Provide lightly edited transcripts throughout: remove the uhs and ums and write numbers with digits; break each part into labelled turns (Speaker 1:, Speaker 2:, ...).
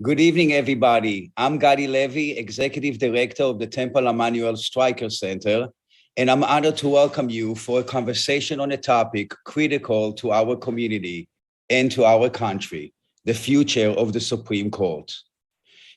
Speaker 1: Good evening, everybody. I'm Gadi Levy, Executive Director of the Temple Emanu-El Streicker Center, and I'm honored to welcome you for a conversation on a topic critical to our community and to our country, the future of the Supreme Court.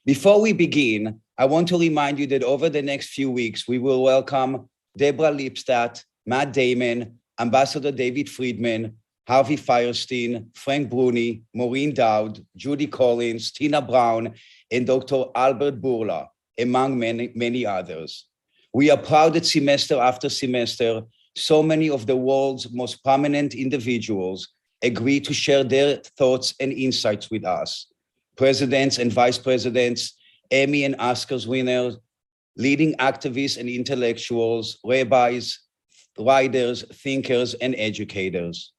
Speaker 1: Before we begin, I want to remind you that over the next few weeks, we will welcome Deborah Lipstadt, Matt Damon, Ambassador David Friedman, Harvey Fierstein, Frank Bruni, Maureen Dowd, Judy Collins, Tina Brown, and Dr. Albert Burla, among many others. We are proud that semester after semester, so many of the world's most prominent individuals agree to share their thoughts and insights with us. Presidents and vice presidents, Emmy and Oscars winners, leading activists and intellectuals, rabbis, writers, thinkers, and educators.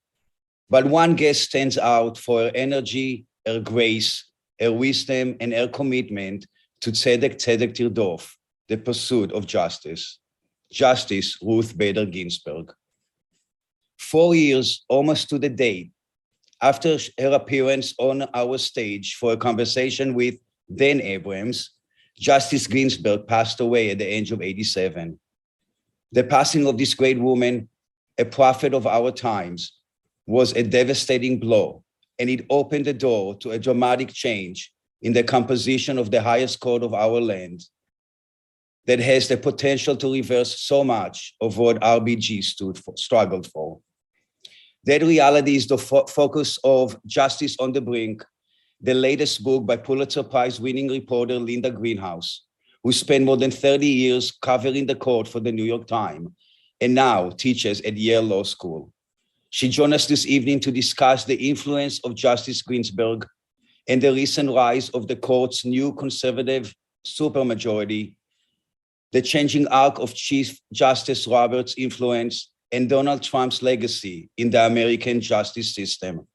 Speaker 1: But one guest stands out for her energy, her grace, her wisdom, and her commitment to Tzedek Tirdof, the pursuit of justice. Justice Ruth Bader Ginsburg. 4 years, almost to the date, after her appearance on our stage for a conversation with then Abrams, Justice Ginsburg passed away at the age of 87. The passing of this great woman, a prophet of our times, was a devastating blow, and it opened the door to a dramatic change in the composition of the highest court of our land that has the potential to reverse so much of what RBG struggled for. That reality is the focus of Justice on the Brink, the latest book by Pulitzer Prize-winning reporter Linda Greenhouse, who spent more than 30 years covering the court for the New York Times and now teaches at Yale Law School. She joined us this evening to discuss the influence of Justice Ginsburg and the recent rise of the court's new conservative supermajority, the changing arc of Chief Justice Roberts' influence, and Donald Trump's legacy in the American justice system.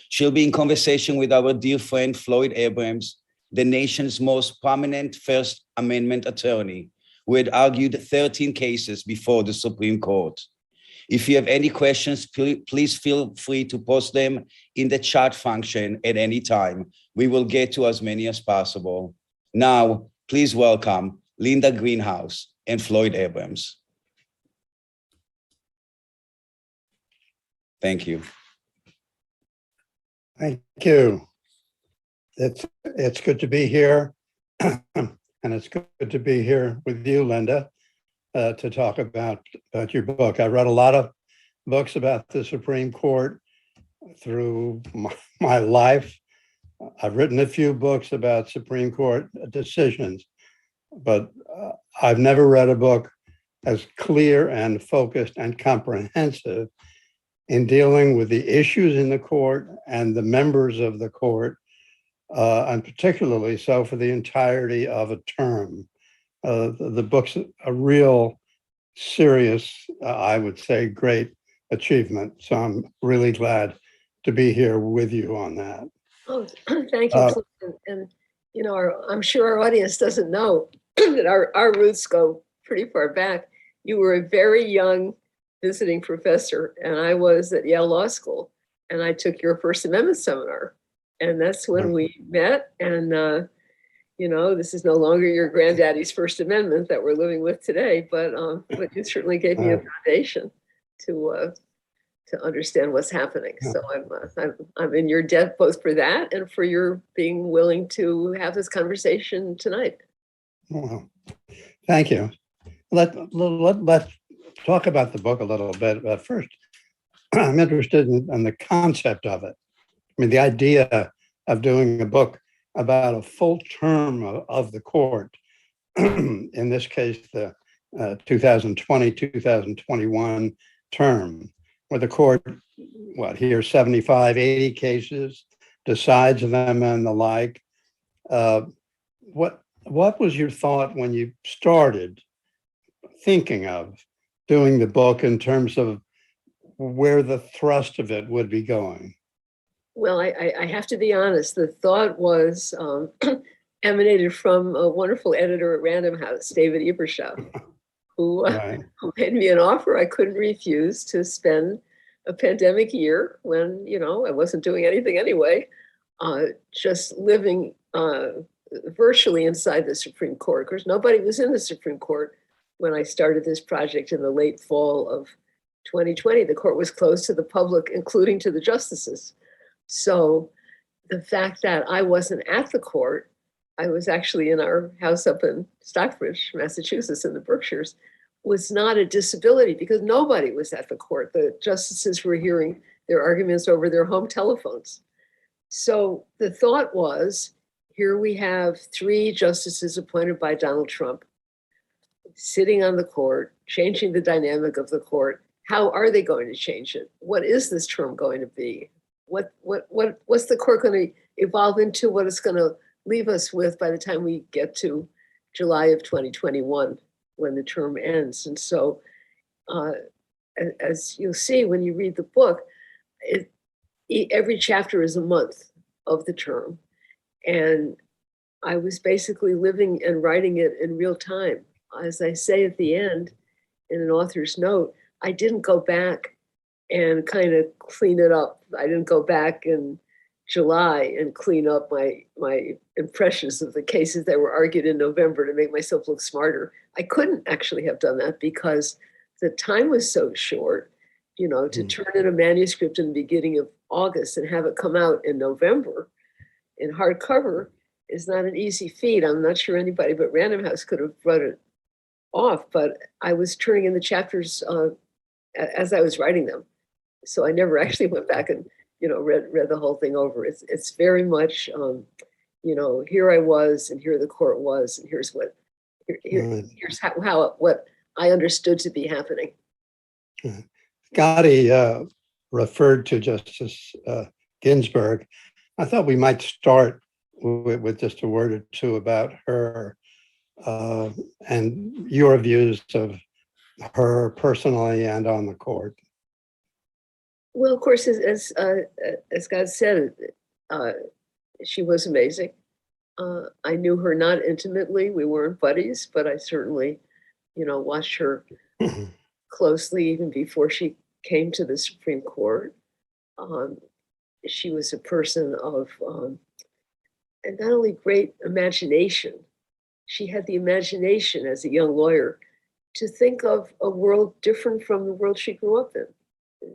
Speaker 1: She'll be in conversation with our dear friend Floyd Abrams, the nation's most prominent First Amendment attorney, who had argued 13 cases before the Supreme Court. If you have any questions, please feel free to post them in the chat function at any time. We will get to as many as possible. Now, please welcome Linda Greenhouse and Floyd Abrams. Thank you.
Speaker 2: Thank you. It's good to be here, and it's good to be here with you, Linda, to talk about your book. I read a lot of books about the Supreme Court through my life. I've written a few books about Supreme Court decisions, but I've never read a book as clear and focused and comprehensive in dealing with the issues in the court and the members of the court, and particularly so for the entirety of a term. The book's a real serious, I would say, great achievement. So I'm really glad to be here with you on that.
Speaker 3: Oh, thank you. And you know, I'm sure our audience doesn't know that our roots go pretty far back. You were a very young visiting professor, and I was at Yale Law School, and I took your First Amendment seminar, and that's when we met. And you know, this is no longer your granddaddy's First Amendment that we're living with today, but you certainly gave me a foundation to understand what's happening. So I'm in your debt both for that and for your being willing to have this conversation tonight.
Speaker 2: Well, thank you. Let's talk about the book a little bit. But first, I'm interested in the concept of it. I mean, the idea of doing a book about a full term of the court, in this case, the 2020-2021 term, where the court, hears 75, 80 cases, decides them and the like. What was your thought when you started thinking of doing the book in terms of where the thrust of it would be going?
Speaker 3: Well, I have to be honest. The thought was emanated from a wonderful editor at Random House, David Ebershow, who made me an offer I couldn't refuse to spend a pandemic year when, you know, I wasn't doing anything anyway, just living virtually inside the Supreme Court. Of course, nobody was in the Supreme Court when I started this project in the late fall of 2020. The court was closed to the public, including to the justices. So the fact that I wasn't at the court, I was actually in our house up in Stockbridge, Massachusetts, in the Berkshires, was not a disability because nobody was at the court. The justices were hearing their arguments over their home telephones. So the thought was, here we have 3 justices appointed by Donald Trump sitting on the court, changing the dynamic of the court. How are they going to change it? What is this term going to be? What's the court going to evolve into? What it's going to leave us with by the time we get to July of 2021, when the term ends? And so, as you'll see when you read the book, every chapter is a month of the term. And I was basically living and writing it in real time. As I say at the end in an author's note, I didn't go back and kind of clean it up. I didn't go back in July and clean up my impressions of the cases that were argued in November to make myself look smarter. I couldn't actually have done that because the time was so short, to turn in a manuscript in the beginning of August and have it come out in November in hardcover is not an easy feat. I'm not sure anybody but Random House could have brought it off, but I was turning in the chapters as I was writing them. So I never actually went back and, read the whole thing over. It's very much, here I was and here the court was, and here's what I understood to be happening.
Speaker 2: Gotti referred to Justice Ginsburg. I thought we might start with just a word or two about her and your views of her personally and on the court.
Speaker 3: Well, of course, as God said, she was amazing. I knew her not intimately. We weren't buddies, but I certainly, watched her closely even before she came to the Supreme Court. She was a person of and not only great imagination, she had the imagination as a young lawyer to think of a world different from the world she grew up in.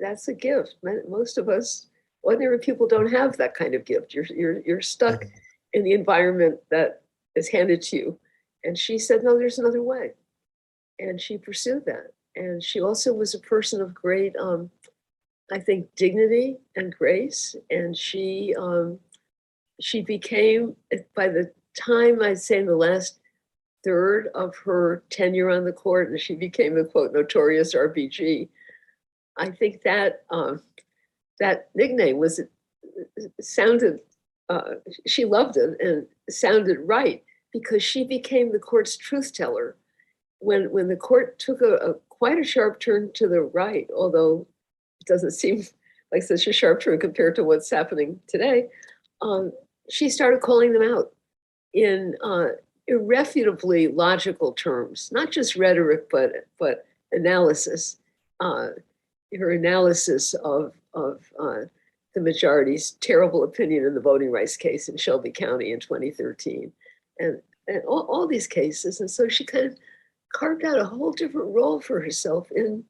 Speaker 3: That's a gift. Most of us, ordinary people, don't have that kind of gift. You're stuck in the environment that is handed to you. And she said, no, there's another way. And she pursued that. And she also was a person of great, I think, dignity and grace. And she became, by the time I'd say in the last third of her tenure on the court, and she became the quote notorious RBG, I think that that nickname sounded, she loved it and sounded right because she became the court's truth teller. When the court took quite a sharp turn to the right, although it doesn't seem like such a sharp turn compared to what's happening today, she started calling them out in irrefutably logical terms, not just rhetoric, but analysis. Her analysis of the majority's terrible opinion in the voting rights case in Shelby County in 2013, and all these cases. And so she kind of carved out a whole different role for herself in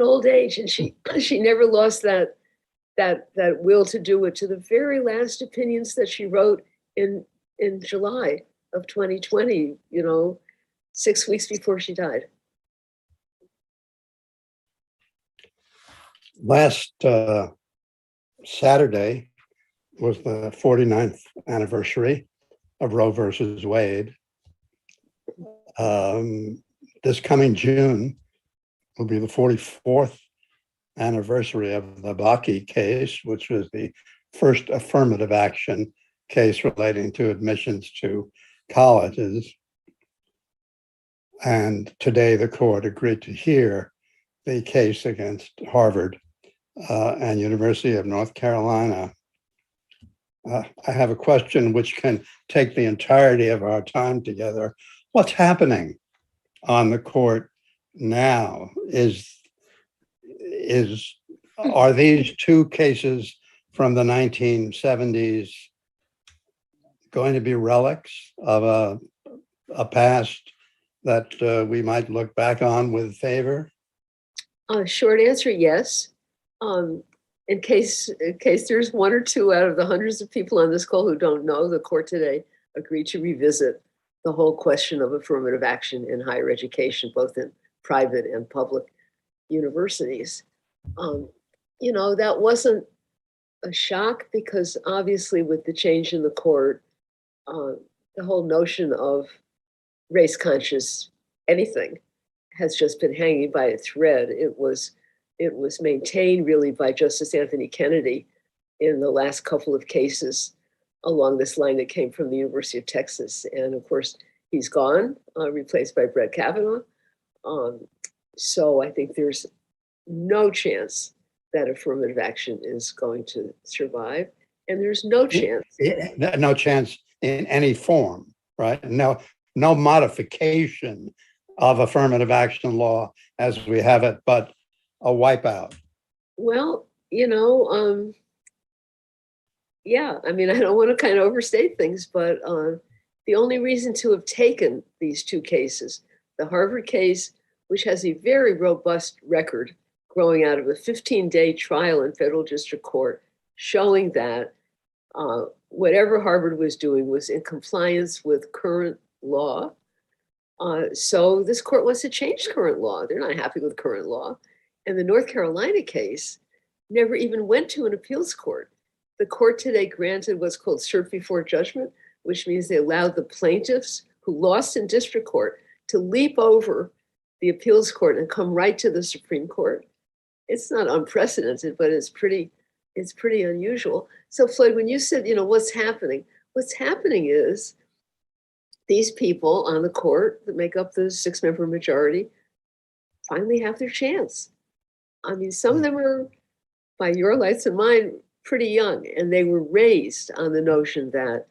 Speaker 3: old age. And she never lost that will to do it to the very last opinions that she wrote in July of 2020, 6 weeks before she died.
Speaker 2: Last Saturday was the 49th anniversary of Roe versus Wade. This coming June will be the 44th anniversary of the Bakke case, which was the first affirmative action case relating to admissions to colleges. And today the court agreed to hear the case against Harvard and University of North Carolina. I have a question which can take the entirety of our time together. What's happening on the court now? Are these two cases from the 1970s going to be relics of a past that we might look back on with favor?
Speaker 3: Short answer, yes. In case there's one or two out of the hundreds of people on this call who don't know, the court today agreed to revisit the whole question of affirmative action in higher education, both in private and public universities. That wasn't a shock because obviously with the change in the court, the whole notion of race conscious anything has just been hanging by a thread. It was maintained really by Justice Anthony Kennedy in the last couple of cases along this line that came from the University of Texas. And of course, he's gone, replaced by Brett Kavanaugh. So I think there's no chance that affirmative action is going to survive. And there's no chance.
Speaker 2: No chance in any form, right? No modification of affirmative action law as we have it, but a wipeout.
Speaker 3: Well, yeah, I mean, I don't want to kind of overstate things, but the only reason to have taken these two cases, the Harvard case, which has a very robust record growing out of a 15-day trial in federal district court, showing that whatever Harvard was doing was in compliance with current law. So this court wants to change current law. They're not happy with current law. And the North Carolina case never even went to an appeals court. The court today granted what's called cert before judgment, which means they allowed the plaintiffs who lost in district court to leap over the appeals court and come right to the Supreme Court. It's not unprecedented, but it's pretty unusual. So Floyd, when you said, what's happening is these people on the court that make up the 6-member majority finally have their chance. I mean, some of them are, by your lights and mine, pretty young, and they were raised on the notion that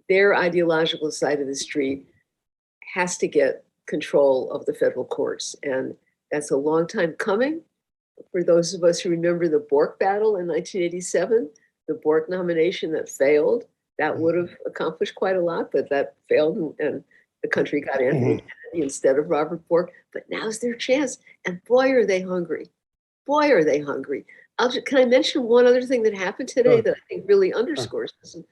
Speaker 3: their ideological side of the street has to get control of the federal courts. And that's a long time coming. For those of us who remember the Bork battle in 1987, the Bork nomination that failed, that would have accomplished quite a lot, but that failed, and the country got Anthony Kennedy instead of Robert Bork. But now's their chance, and boy, are they hungry. Boy, are they hungry. Can I mention one other thing that happened today that I think really underscores this? And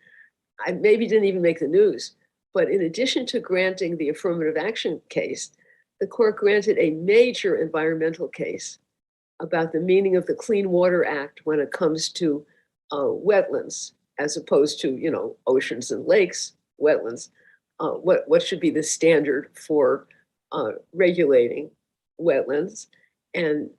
Speaker 3: I maybe didn't even make the news, but in addition to granting the affirmative action case, the court granted a major environmental case about the meaning of the Clean Water Act when it comes to wetlands, as opposed to, oceans and lakes, wetlands. What should be the standard for regulating wetlands? And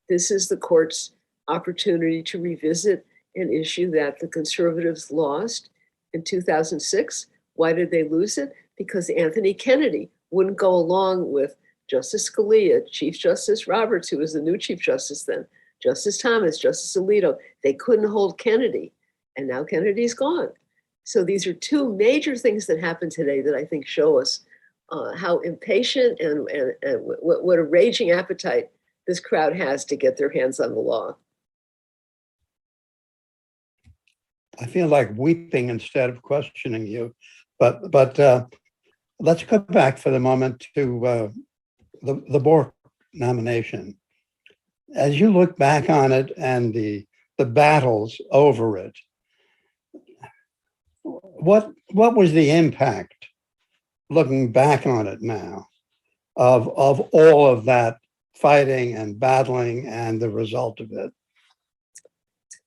Speaker 3: this is the court's opportunity to revisit an issue that the conservatives lost in 2006. Why did they lose it? Because Anthony Kennedy wouldn't go along with Justice Scalia, Chief Justice Roberts, who was the new Chief Justice then, Justice Thomas, Justice Alito. They couldn't hold Kennedy, and now Kennedy's gone. So these are two major things that happened today that I think show us how impatient and what a raging appetite this crowd has to get their hands on the law.
Speaker 2: I feel like weeping instead of questioning you, but let's go back for the moment to the Bork nomination. As you look back on it and the battles over it, what was the impact, looking back on it now, of all of that fighting and battling and the result of it?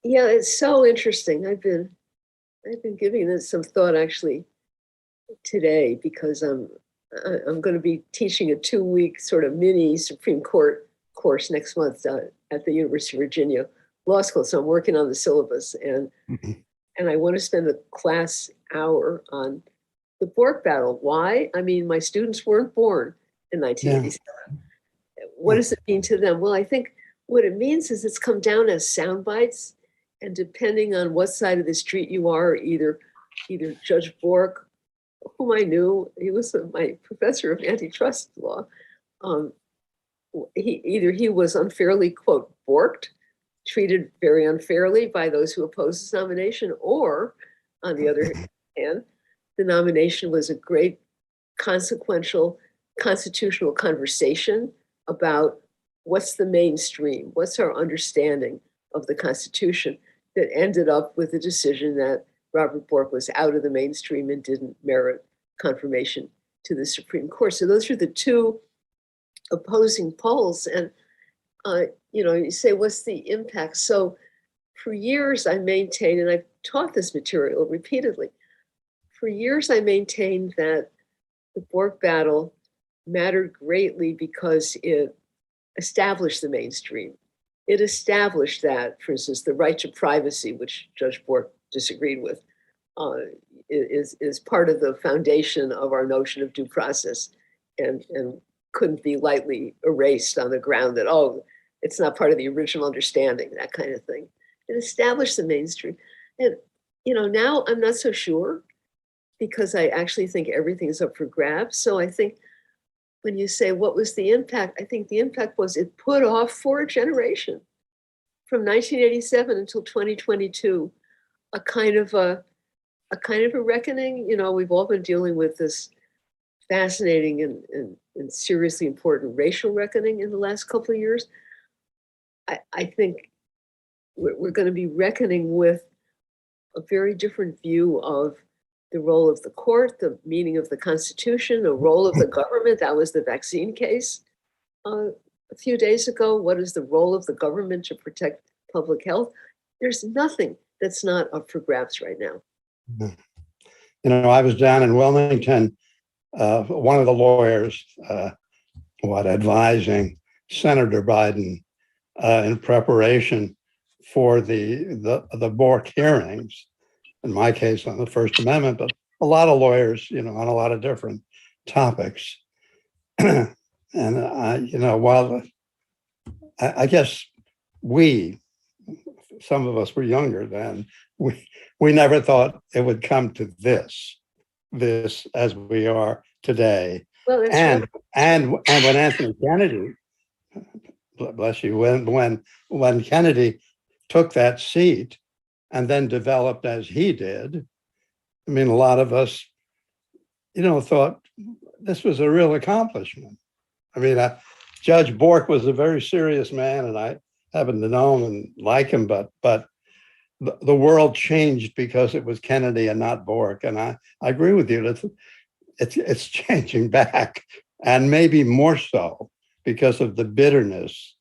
Speaker 3: Yeah, it's so interesting. I've been giving this some thought actually today, because I'm going to be teaching a 2-week sort of mini Supreme Court course next month at the University of Virginia Law School. So I'm working on the syllabus, and I want to spend the class hour on the Bork battle. Why? I mean, my students weren't born in 1987. Yeah. What does it mean to them? Well, I think what it means is it's come down as sound bites. And depending on what side of the street you are, either Judge Bork, whom I knew, he was my professor of antitrust law. He was unfairly, quote, borked, treated very unfairly by those who opposed his nomination, or on the other hand, the nomination was a great consequential constitutional conversation about what's the mainstream, what's our understanding of the Constitution, that ended up with a decision that Robert Bork was out of the mainstream and didn't merit confirmation to the Supreme Court. So those are the two opposing poles. And, you say, what's the impact? So for years I maintained, and I've taught this material repeatedly, for years I maintained that the Bork battle mattered greatly because it established the mainstream. It established that, for instance, the right to privacy, which Judge Bork disagreed with, is part of the foundation of our notion of due process, and couldn't be lightly erased on the ground that, oh, it's not part of the original understanding, that kind of thing. It established the mainstream. And, now I'm not so sure, because I actually think everything is up for grabs. So I think when you say, what was the impact? I think the impact was it put off for a generation, from 1987 until 2022, a kind of a reckoning. We've all been dealing with this fascinating and seriously important racial reckoning in the last couple of years. I think we're going to be reckoning with a very different view of the role of the court, the meaning of the Constitution, the role of the government. That was the vaccine case a few days ago. What is the role of the government to protect public health? There's nothing that's not up for grabs right now.
Speaker 2: I was down in Wilmington, one of the lawyers, advising Senator Biden in preparation for the Bork hearings. In my case, on the First Amendment, but a lot of lawyers, on a lot of different topics. And, while I guess some of us were younger then, we never thought it would come to this as we are today.
Speaker 3: Well,
Speaker 2: and when Anthony Kennedy, bless you, when Kennedy took that seat and then developed as he did, a lot of us, thought this was a real accomplishment. Judge Bork was a very serious man, and I happen to know him and like him, but the world changed because it was Kennedy and not Bork. And I agree with you that it's changing back, and maybe more so because of the bitterness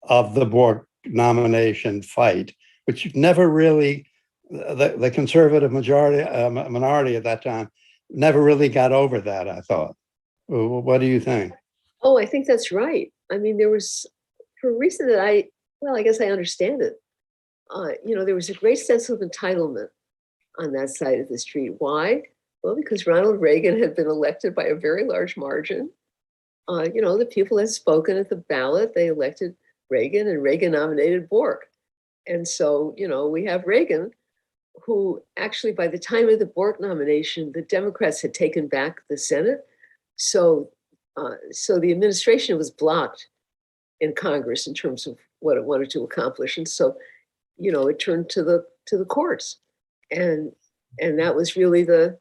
Speaker 2: of the Bork nomination fight, which never really, the conservative minority at that time never really got over that, I thought. What do you think?
Speaker 3: Oh, I think that's right. There was, for a reason that I guess I understand it. There was a great sense of entitlement on that side of the street. Why? Well, because Ronald Reagan had been elected by a very large margin. The people had spoken at the ballot. They elected Reagan, and Reagan nominated Bork. And so, we have Reagan, who actually, by the time of the Bork nomination, the Democrats had taken back the Senate. So the administration was blocked in Congress in terms of what it wanted to accomplish. And so, it turned to the courts. And that was really the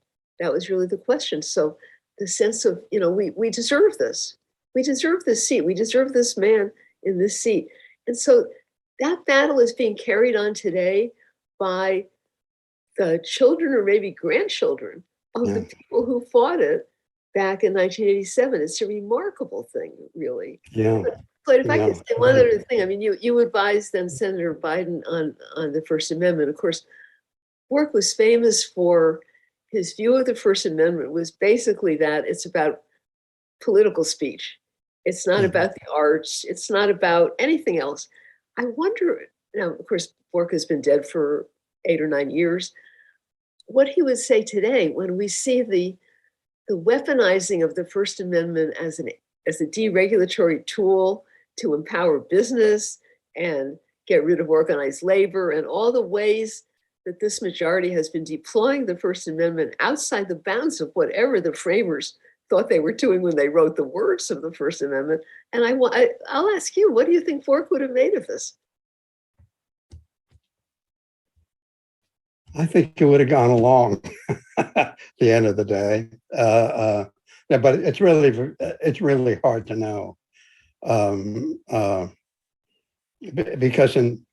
Speaker 3: question. So the sense of, we deserve this. We deserve this seat. We deserve this man in this seat. And so that battle is being carried on today by the children or maybe grandchildren of the people who fought it back in 1987. It's a remarkable thing, really.
Speaker 2: Yeah.
Speaker 3: But if I could say one other thing, you advised then Senator Biden on the First Amendment. Of course, Bork was famous for his view of the First Amendment was basically that it's about political speech. It's not about the arts. It's not about anything else. I wonder, now, of course, Bork has been dead for 8 or 9 years, what he would say today when we see the weaponizing of the First Amendment as a deregulatory tool to empower business and get rid of organized labor, and all the ways that this majority has been deploying the First Amendment outside the bounds of whatever the framers thought they were doing when they wrote the words of the First Amendment. And I'll ask you, what do you think Bork would have made of this?
Speaker 2: I think it would have gone along at the end of the day. Yeah, but it's really hard to know. Because in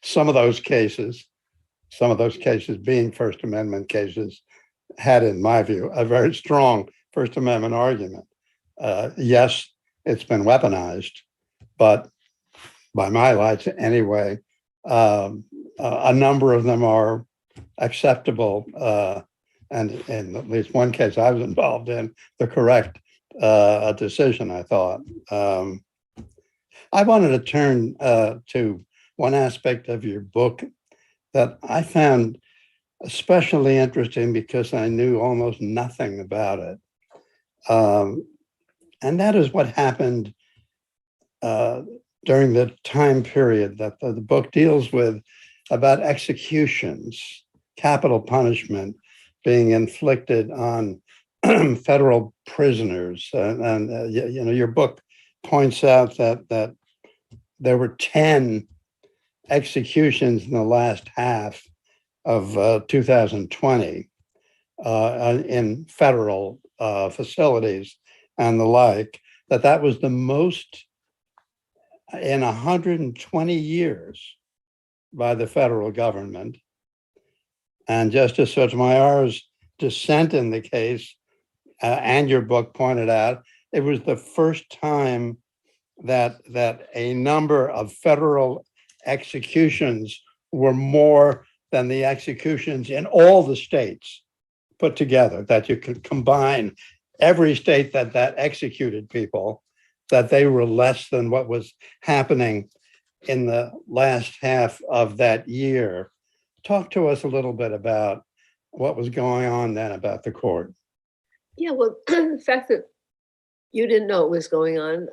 Speaker 2: some of those cases being First Amendment cases, had, in my view, a very strong First Amendment argument. Yes, it's been weaponized, but by my lights anyway, a number of them are acceptable, and in at least one case I was involved in, the correct decision, I thought. I wanted to turn to one aspect of your book that I found especially interesting because I knew almost nothing about it. And that is what happened during the time period that the book deals with, about executions, capital punishment being inflicted on federal prisoners. And your book points out that there were 10 executions in the last half of 2020 in federal facilities and the like, that was the most in 120 years by the federal government. And Justice Sotomayor's dissent in the case, and your book pointed out, it was the first time that a number of federal executions were more than the executions in all the states put together, that you could combine every state that executed people, that they were less than what was happening in the last half of that year. Talk to us a little bit about what was going on then about the court.
Speaker 3: Yeah, well, the fact that you didn't know what was going on,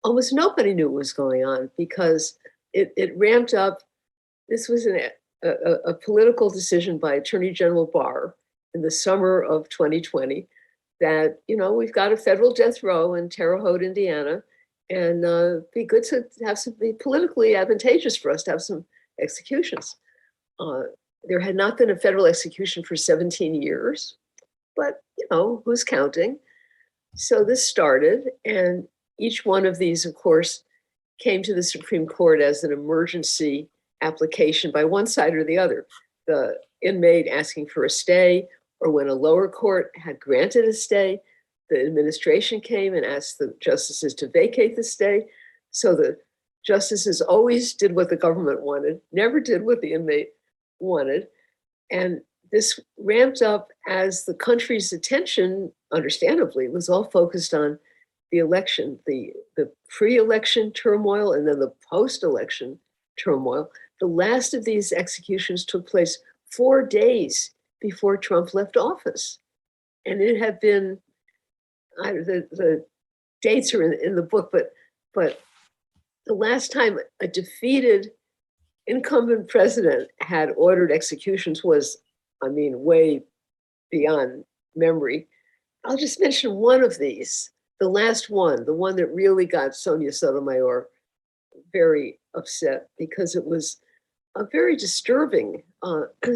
Speaker 3: almost nobody knew what was going on, because it ramped up. This was a political decision by Attorney General Barr in the summer of 2020 that, we've got a federal death row in Terre Haute, Indiana, and be good to have some, be politically advantageous for us to have some executions. There had not been a federal execution for 17 years, but who's counting? So this started, and each one of these, of course, came to the Supreme Court as an emergency application by one side or the other. The inmate asking for a stay, or when a lower court had granted a stay, the administration came and asked the justices to vacate the stay. So the justices always did what the government wanted, never did what the inmate wanted. And this ramped up as the country's attention, understandably, was all focused on the election, the pre-election turmoil, and then the post-election turmoil. The last of these executions took place 4 days before Trump left office. And it had been, the dates are in the book, but the last time a defeated incumbent president had ordered executions was, way beyond memory. I'll just mention one of these, the last one, the one that really got Sonia Sotomayor very upset, because it was a very disturbing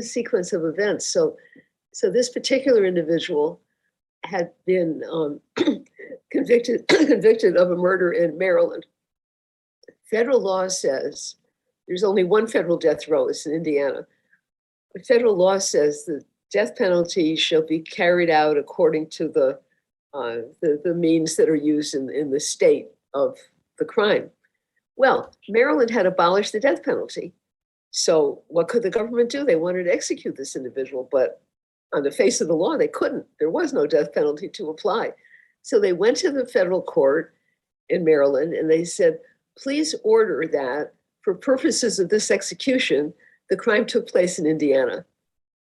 Speaker 3: sequence of events. So this particular individual had been convicted of a murder in Maryland. Federal law says there's only one federal death row, it's in Indiana. But federal law says the death penalty shall be carried out according to the means that are used in the state of the crime. Well, Maryland had abolished the death penalty. So what could the government do? They wanted to execute this individual, but on the face of the law, they couldn't. There was no death penalty to apply. So they went to the federal court in Maryland and they said, please order that for purposes of this execution, the crime took place in Indiana.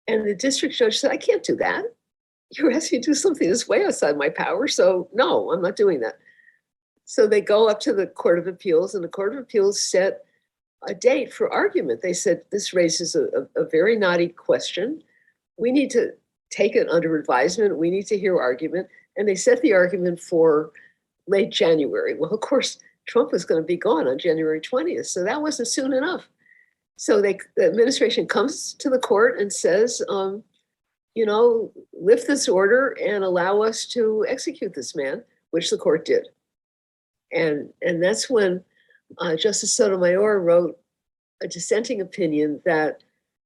Speaker 3: And the district judge said, I can't do that. You're asking me to do something that's way outside my power. So no, I'm not doing that. So they go up to the Court of Appeals, and the Court of Appeals set a date for argument. They said, this raises a very knotty question. We need to take it under advisement. We need to hear argument. And they set the argument for late January. Well, of course, Trump was going to be gone on January 20th. So that wasn't soon enough. So the administration comes to the court and says, lift this order and allow us to execute this man, which the court did. And that's when Justice Sotomayor wrote a dissenting opinion that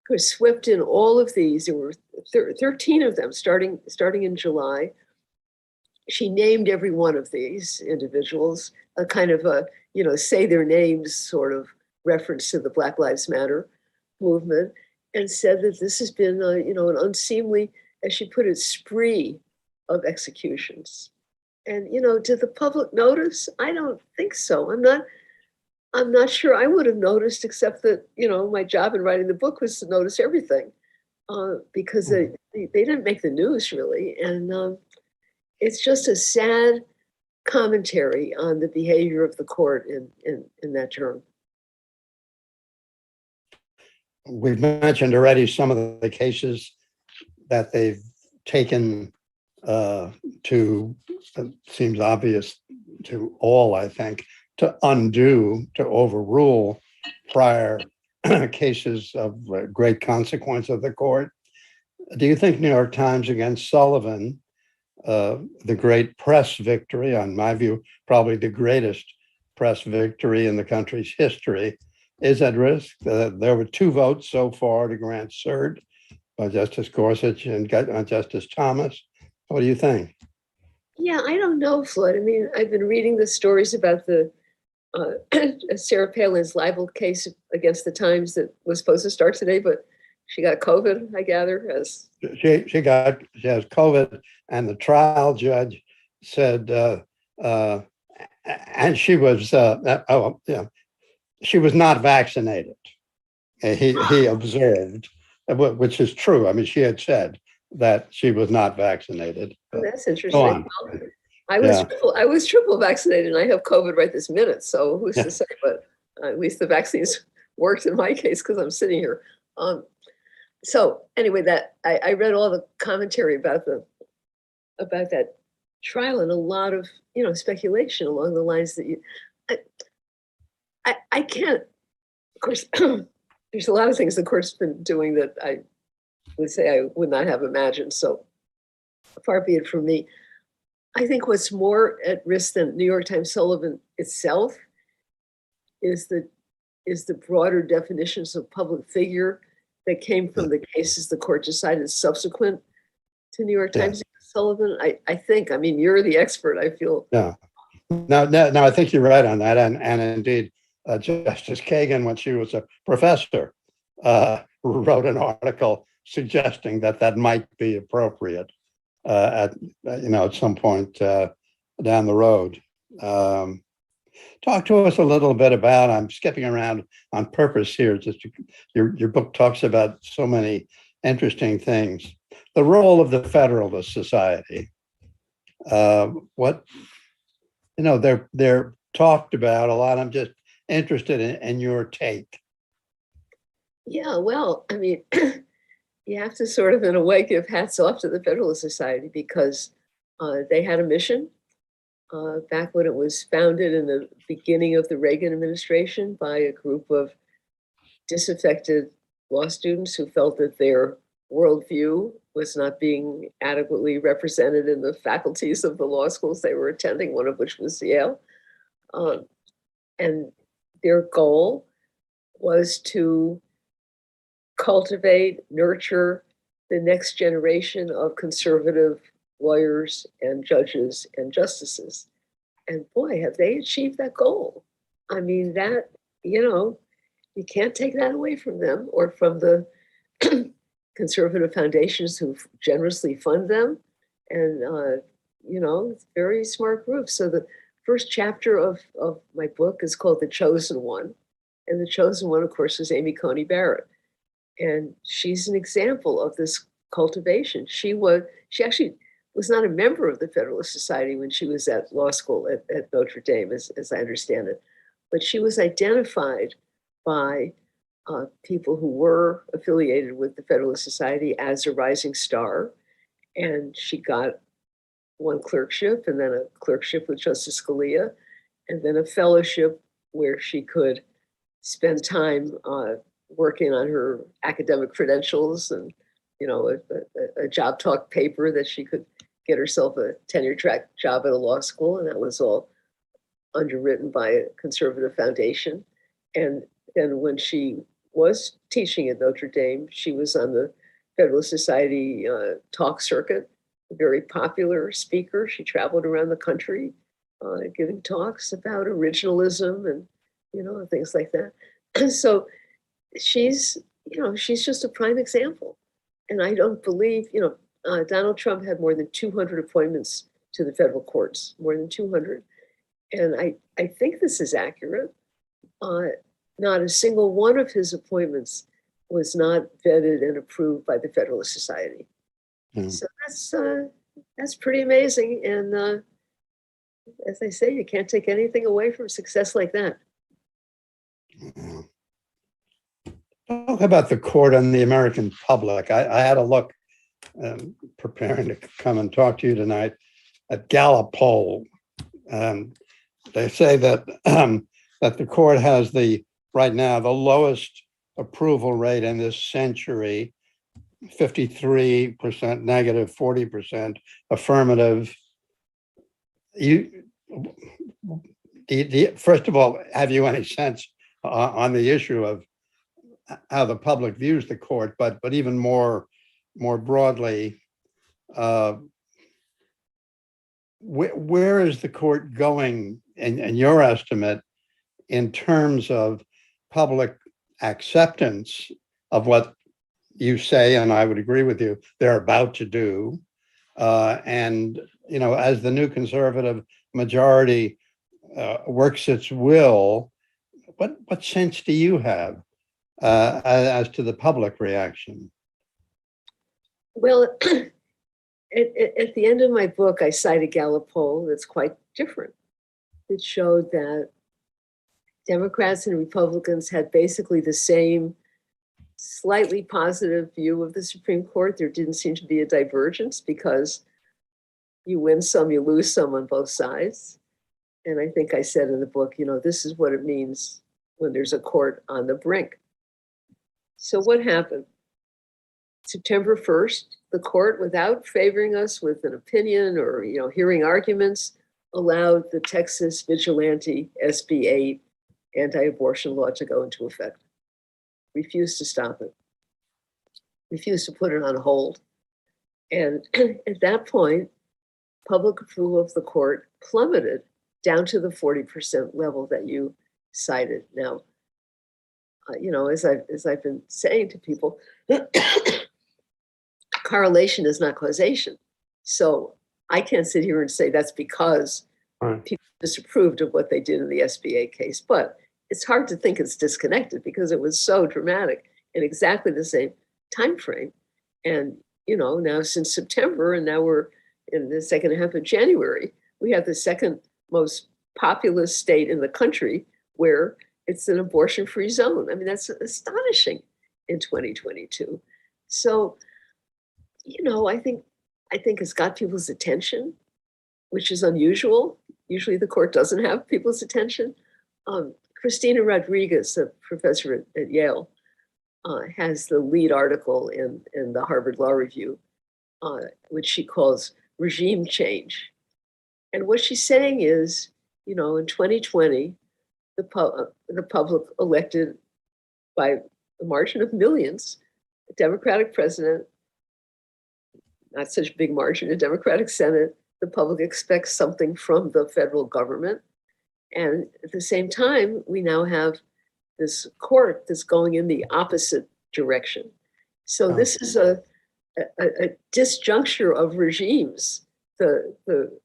Speaker 3: was swept in all of these. There were 13 of them starting in July. She named every one of these individuals, a kind of a, say their names sort of reference to the Black Lives Matter movement, and said that this has been, an unseemly, as she put it, spree of executions. And, did the public notice? I don't think so. I'm not sure I would have noticed, except that, my job in writing the book was to notice everything, because they didn't make the news really. And it's just a sad commentary on the behavior of the court in that term.
Speaker 2: We've mentioned already some of the cases that they've taken to, it seems obvious to all, I think, to undo, to overrule prior cases of great consequence of the court. Do you think New York Times against Sullivan, the great press victory, on my view, probably the greatest press victory in the country's history, is at risk? There were 2 votes so far to grant cert by Justice Gorsuch and Justice Thomas. What do you think?
Speaker 3: Yeah, I don't know, Floyd. I mean, I've been reading the stories about the Sarah Palin's libel case against the Times that was supposed to start today, but she got COVID, I gather.
Speaker 2: She has COVID, and the trial judge said, and she was, she was not vaccinated. He observed, which is true. I mean, she had said that she was not vaccinated.
Speaker 3: Oh, that's interesting. Well, I was triple vaccinated, and I have COVID right this minute. So who's to say? But at least the vaccines worked in my case because I'm sitting here. So anyway, that I read all the commentary about that trial, and a lot of speculation along the lines that I can't. Of course, there's a lot of things the court's been doing that I would say I would not have imagined. So far be it from me. I think what's more at risk than New York Times Sullivan itself is the broader definitions of public figure that came from the cases the court decided subsequent to New York Times Sullivan. I think, I mean, you're the expert, I feel.
Speaker 2: Yeah. No, I think you're right on that. And indeed, Justice Kagan, when she was a professor, wrote an article suggesting that might be appropriate at some point down the road. Talk to us a little bit about, I'm skipping around on purpose here, just your book talks about so many interesting things. The role of the Federalist Society. They're talked about a lot. I'm just interested in your take.
Speaker 3: Yeah, well, I mean, you have to sort of, in a way, give hats off to the Federalist Society because they had a mission back when it was founded in the beginning of the Reagan administration by a group of disaffected law students who felt that their worldview was not being adequately represented in the faculties of the law schools they were attending, one of which was Yale. And their goal was to cultivate, nurture the next generation of conservative lawyers and judges and justices. And boy, have they achieved that goal. I mean, that, you can't take that away from them or from the conservative foundations who generously fund them. And, it's a very smart group. So the first chapter of my book is called The Chosen One. And the chosen one, of course, is Amy Coney Barrett. And she's an example of this cultivation. She actually was not a member of the Federalist Society when she was at law school at Notre Dame, as I understand it. But she was identified by people who were affiliated with the Federalist Society as a rising star. And she got one clerkship and then a clerkship with Justice Scalia, and then a fellowship where she could spend time working on her academic credentials and, you know, a job talk paper that she could get herself a tenure track job at a law school. And that was all underwritten by a conservative foundation. And then when she was teaching at Notre Dame, she was on the Federalist Society talk circuit, a very popular speaker. She traveled around the country giving talks about originalism and, you know, things like that. So she's, you know, she's just a prime example. And I don't believe, you know, Donald Trump had more than 200 appointments to the federal courts, more than 200. And I think this is accurate. Not a single one of his appointments was not vetted and approved by the Federalist Society. So that's pretty amazing. And as I say, you can't take anything away from success like that.
Speaker 2: Talk about the court and the American public. I had a look, preparing to come and talk to you tonight, at Gallup poll. They say that that the court has right now the lowest approval rate in this century, 53% negative, 40% affirmative. First of all, have you any sense on the issue of how the public views the court, but even more broadly, where is the court going in your estimate in terms of public acceptance of what you say, and I would agree with you, they're about to do, and you know, as the new conservative majority works its will, what sense do you have as to the public reaction?
Speaker 3: Well, at the end of my book, I cite a Gallup poll that's quite different. It showed that Democrats and Republicans had basically the same slightly positive view of the Supreme Court. There didn't seem to be a divergence because you win some, you lose some on both sides. And I think I said in the book, you know, this is what it means when there's a court on the brink. So what happened? September 1st, the court, without favoring us with an opinion or, you know, hearing arguments, allowed the Texas vigilante SB 8 anti-abortion law to go into effect. Refused to stop it. Refused to put it on hold. And at that point, public approval of the court plummeted down to the 40% level that you cited. Now, you know, as I've been saying to people, correlation is not causation. So I can't sit here and say that's because people disapproved of what they did in the SBA case, but it's hard to think it's disconnected because it was so dramatic in exactly the same time frame. And, you know, now since September, and now we're in the second half of January, we have the second most populous state in the country where it's an abortion-free zone. I mean, that's astonishing in 2022. So, you know, I think it's got people's attention, which is unusual. Usually the court doesn't have people's attention. Christina Rodriguez, a professor at Yale, has the lead article in the Harvard Law Review, which she calls regime change. And what she's saying is, you know, in 2020, the public elected by a margin of millions, a Democratic president, not such a big margin, a Democratic Senate. The public expects something from the federal government. And at the same time, we now have this court that's going in the opposite direction. So this is a disjuncture of regimes, the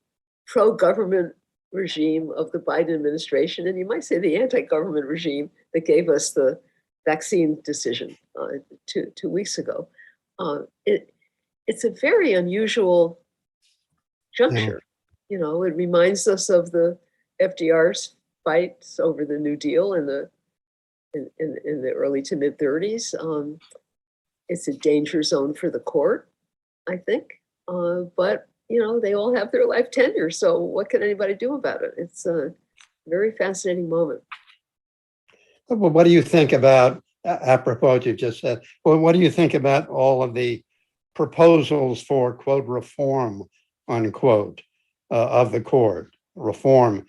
Speaker 3: pro-government regime of the Biden administration, and you might say the anti-government regime that gave us the vaccine decision 2 weeks ago. It's a very unusual juncture. You know, it reminds us of the FDR's fights over the New Deal in the early to mid 30s. It's a danger zone for the court, I think. But you know, they all have their life tenure. So what can anybody do about it? It's a very fascinating moment.
Speaker 2: Well, what do you think about apropos what you just said, well, what do you think about all of the proposals for, quote, reform, unquote, of the court? Reform,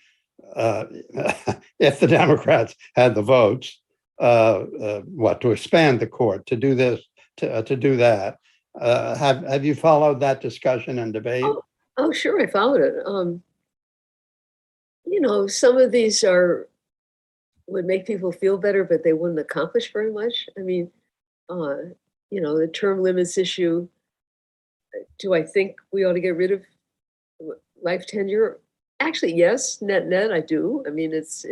Speaker 2: if the Democrats had the votes, to expand the court, to do this, to do that. Have you followed that discussion and debate?
Speaker 3: Oh, sure, I followed it. Some of these would make people feel better, but they wouldn't accomplish very much. I mean, the term limits issue. Do I think we ought to get rid of life tenure? Actually, yes, net, I do. I mean, it's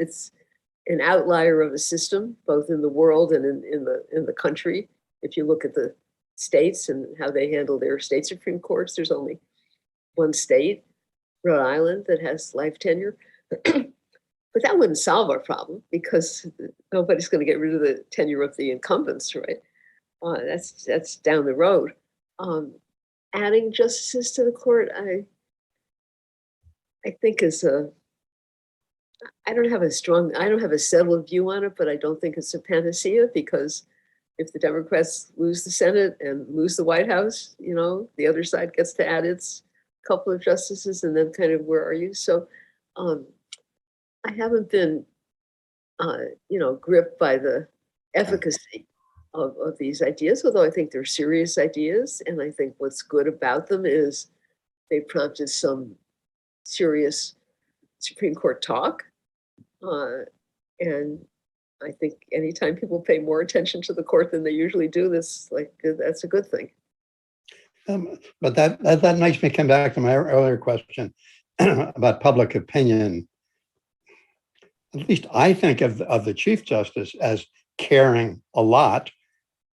Speaker 3: an outlier of a system, both in the world and in the country. If you look at the states and how they handle their state Supreme Courts, there's only one state, Rhode Island, that has life tenure. But that wouldn't solve our problem because nobody's going to get rid of the tenure of the incumbents, right? That's down the road. Adding justices to the court, I think I don't have a settled view on it, but I don't think it's a panacea, because if the Democrats lose the Senate and lose the White House, the other side gets to add its couple of justices, and then kind of where are you? So I haven't been, gripped by the efficacy of these ideas, although I think they're serious ideas. And I think what's good about them is they prompted some serious Supreme Court talk. And I think anytime people pay more attention to the court than they usually do, that's a good thing.
Speaker 2: But that makes me come back to my earlier question about public opinion. At least I think of the Chief Justice as caring a lot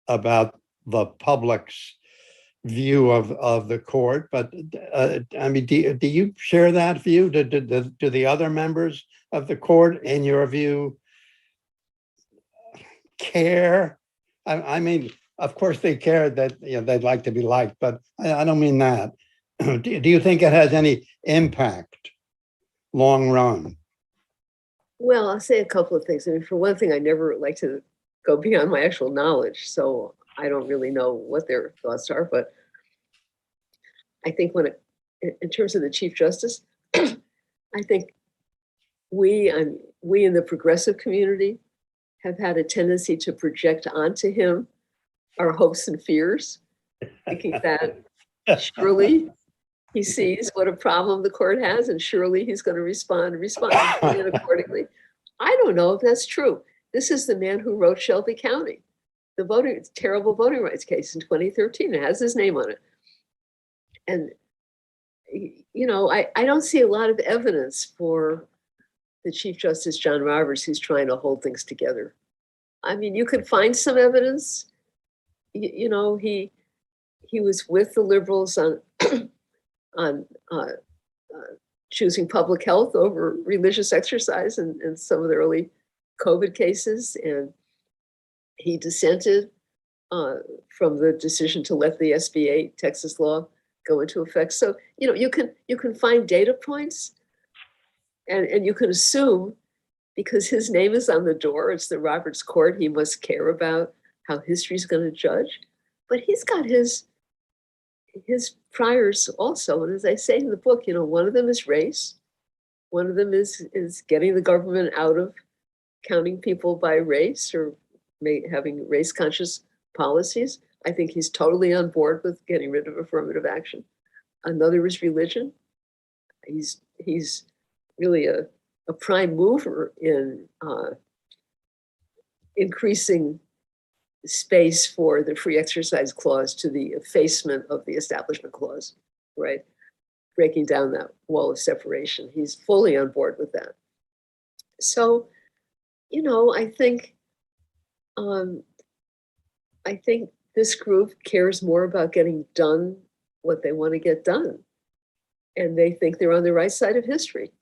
Speaker 2: about the public's view of the court. But I mean, do you share that view? Do the other members of the court, in your view, care? I mean, of course they care that they'd like to be liked, but I don't mean that. Do you think it has any impact long run?
Speaker 3: Well, I'll say a couple of things. I mean, for one thing, I never like to go beyond my actual knowledge, so I don't really know what their thoughts are. But I think in terms of the Chief Justice, I think we in the progressive community have had a tendency to project onto him our hopes and fears, thinking that surely he sees what a problem the court has, and surely he's going to respond accordingly. I don't know if that's true. This is the man who wrote Shelby County, the terrible voting rights case in 2013. It has his name on it. And, I don't see a lot of evidence for the Chief Justice John Roberts, who's trying to hold things together. I mean, you could find some evidence. He was with the liberals on choosing public health over religious exercise in some of the early COVID cases, and he dissented from the decision to let the SB8 Texas law go into effect. So you can find data points, and you can assume, because his name is on the door, it's the Roberts Court, he must care about how history's going to judge. But he's got his priors also. And as I say in the book, one of them is race. One of them is getting the government out of counting people by race or having race conscious policies. I think he's totally on board with getting rid of affirmative action. Another is religion. He's really a prime mover in increasing space for the free exercise clause to the effacement of the establishment clause, right? Breaking down that wall of separation. He's fully on board with that. So, I think this group cares more about getting done what they want to get done. And they think they're on the right side of history.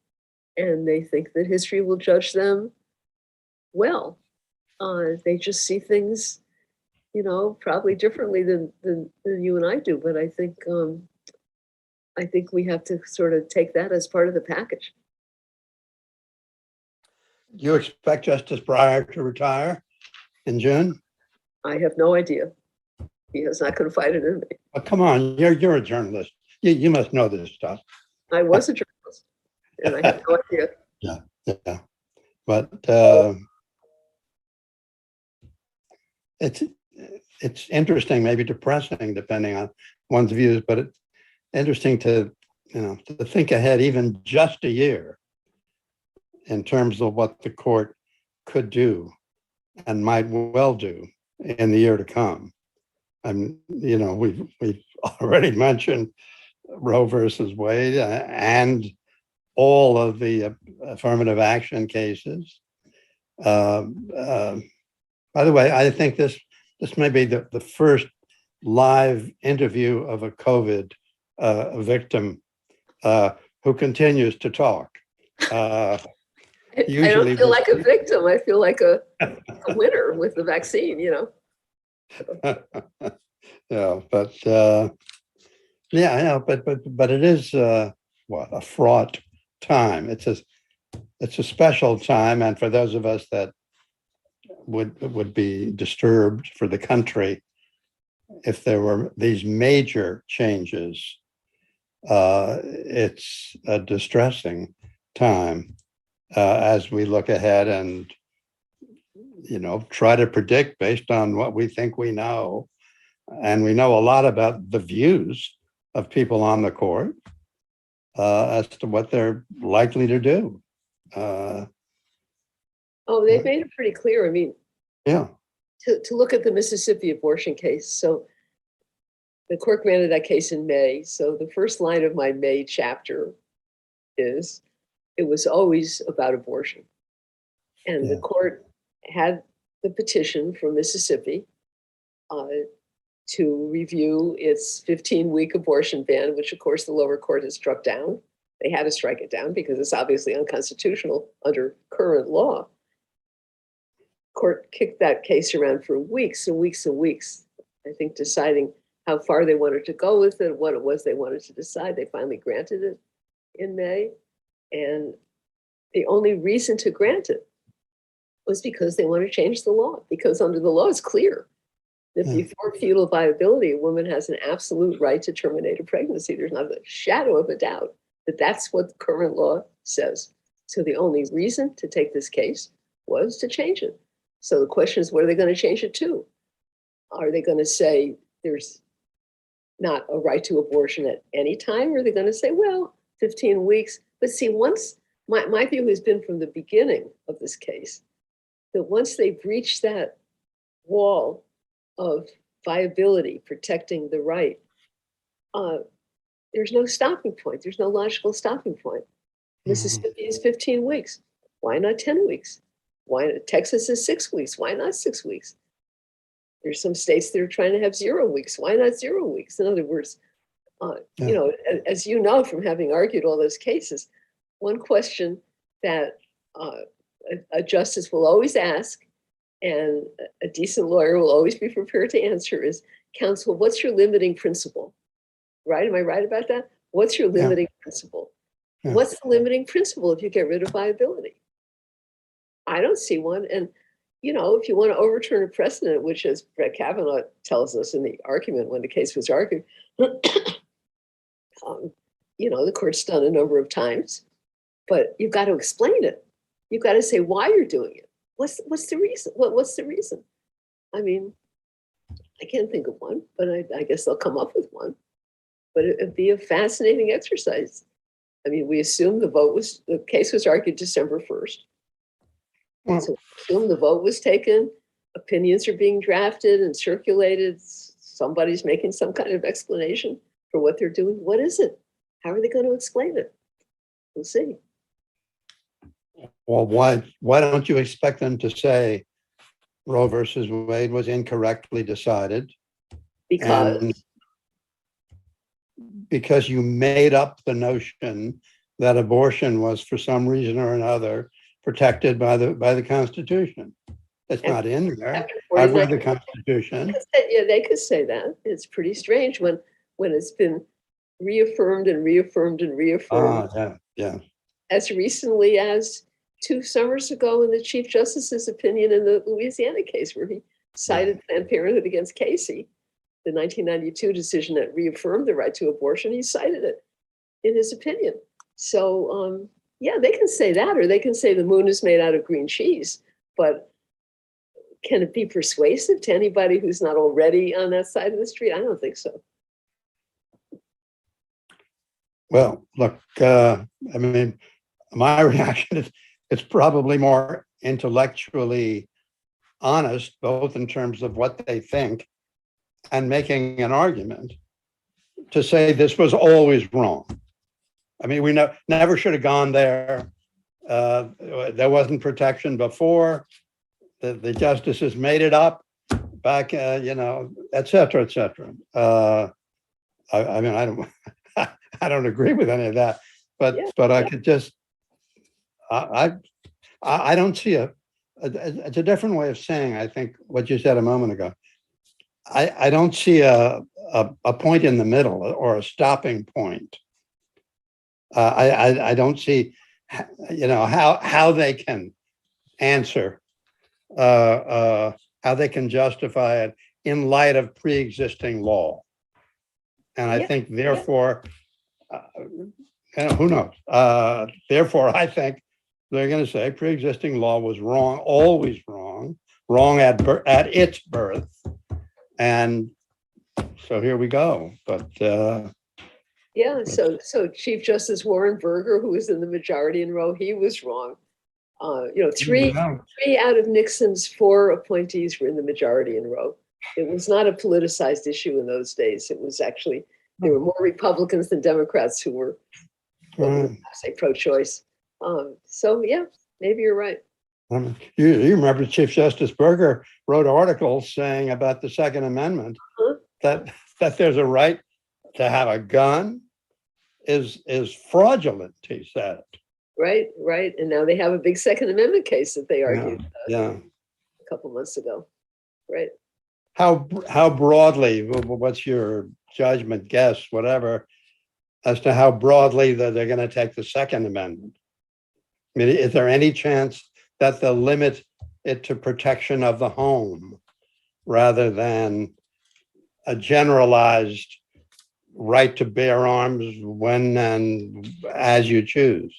Speaker 3: And they think that history will judge them well. They just see things, probably differently than you and I do. But I think we have to sort of take that as part of the package.
Speaker 2: Do you expect Justice Breyer to retire in June?
Speaker 3: I have no idea. He has not confided in me.
Speaker 2: Oh, come on, you're a journalist. You must know this stuff.
Speaker 3: I was a journalist, and I have no idea.
Speaker 2: Yeah. But it's interesting, maybe depressing, depending on one's views, but it's interesting to think ahead even just a year in terms of what the court could do and might well do in the year to come. We've already mentioned Roe versus Wade and all of the affirmative action cases. By the way, I think this may be the first live interview of a COVID victim who continues to talk.
Speaker 3: I don't feel like a victim. I feel like a winner with the vaccine,
Speaker 2: Yeah, but but it is a fraught time. It's a special time, and for those of us that would be disturbed for the country if there were these major changes, it's a distressing time as we look ahead and try to predict based on what we think we know. And we know a lot about the views of people on the court as to what they're likely to do.
Speaker 3: They've made it pretty clear. I mean,
Speaker 2: yeah.
Speaker 3: To look at the Mississippi abortion case. So the court granted that case in May. So the first line of my May chapter is, it was always about abortion. And the court had the petition from Mississippi to review its 15-week abortion ban, which of course the lower court has struck down. They had to strike it down because it's obviously unconstitutional under current law. Court kicked that case around for weeks and weeks and weeks, I think, deciding how far they wanted to go with it, what it was they wanted to decide. They finally granted it in May. And the only reason to grant it was because they want to change the law, because under the law it's clear that before fetal viability, a woman has an absolute right to terminate a pregnancy. There's not a shadow of a doubt that that's what the current law says. So the only reason to take this case was to change it. So the question is, what are they going to change it to? Are they going to say there's not a right to abortion at any time? Or are they going to say, well, 15 weeks? But see, once, my view has been from the beginning of this case, that once they breach that wall of viability, protecting the right, there's no stopping point. There's no logical stopping point. Mississippi is 15 weeks. Why not 10 weeks? Why not? Texas is 6 weeks. Why not 6 weeks? There's some states that are trying to have 0 weeks. Why not 0 weeks? In other words, as you know from having argued all those cases, one question that a justice will always ask and a decent lawyer will always be prepared to answer is, counsel, what's your limiting principle? Right? Am I right about that? What's your limiting principle? Yeah. What's the limiting principle if you get rid of viability? I don't see one. And, if you want to overturn a precedent, which as Brett Kavanaugh tells us in the argument when the case was argued, the court's done a number of times, but you've got to explain it. You've got to say why you're doing it. What's the reason? What's the reason? I mean, I can't think of one, but I guess they'll come up with one. But it'd be a fascinating exercise. I mean, we assume the case was argued December 1st. So we assume the vote was taken, opinions are being drafted and circulated. Somebody's making some kind of explanation for what they're doing. What is it? How are they going to explain it? We'll see.
Speaker 2: Well, why don't you expect them to say Roe versus Wade was incorrectly decided? Because you made up the notion that abortion was, for some reason or another, protected by the Constitution. It's not in there. I've read the Constitution.
Speaker 3: They could say that. It's pretty strange when it's been reaffirmed and reaffirmed and reaffirmed.
Speaker 2: Yeah.
Speaker 3: As recently as 2 summers ago in the Chief Justice's opinion in the Louisiana case, where he cited Planned Parenthood against Casey, the 1992 decision that reaffirmed the right to abortion. He cited it in his opinion. So, yeah, they can say that, or they can say the moon is made out of green cheese, but can it be persuasive to anybody who's not already on that side of the street? I don't think so.
Speaker 2: Well, look, I mean, my reaction is it's probably more intellectually honest, both in terms of what they think and making an argument to say this was always wrong. I mean, we never should have gone there. There wasn't protection before. The justices made it up back, you know, et cetera, et cetera. I mean, I don't, I don't agree with any of that, but I could just, I don't see it's a different way of saying, I think, what you said a moment ago. I don't see a point in the middle or a stopping point. I don't see, you know, how they can answer, how they can justify it in light of pre-existing law. And I think, therefore, you know, who knows? Therefore, I think they're going to say pre-existing law was wrong, always wrong, wrong at its birth. And so here we go. But
Speaker 3: yeah, so Chief Justice Warren Burger, who was in the majority in Roe, he was wrong. You know, three out of Nixon's 4 appointees were in the majority in Roe. It was not a politicized issue in those days. It was actually, there were more Republicans than Democrats who were, say, pro-choice. So yeah, maybe you're right.
Speaker 2: You remember Chief Justice Burger wrote articles saying about the Second Amendment that there's a right to have a gun is fraudulent, he said.
Speaker 3: Right. And now they have a big Second Amendment case that they argued
Speaker 2: a
Speaker 3: couple months ago. Right.
Speaker 2: How broadly, what's your judgment, guess, whatever, as to how broadly that they're going to take the Second Amendment? I mean, is there any chance that they'll limit it to protection of the home rather than a generalized right to bear arms when and as you choose?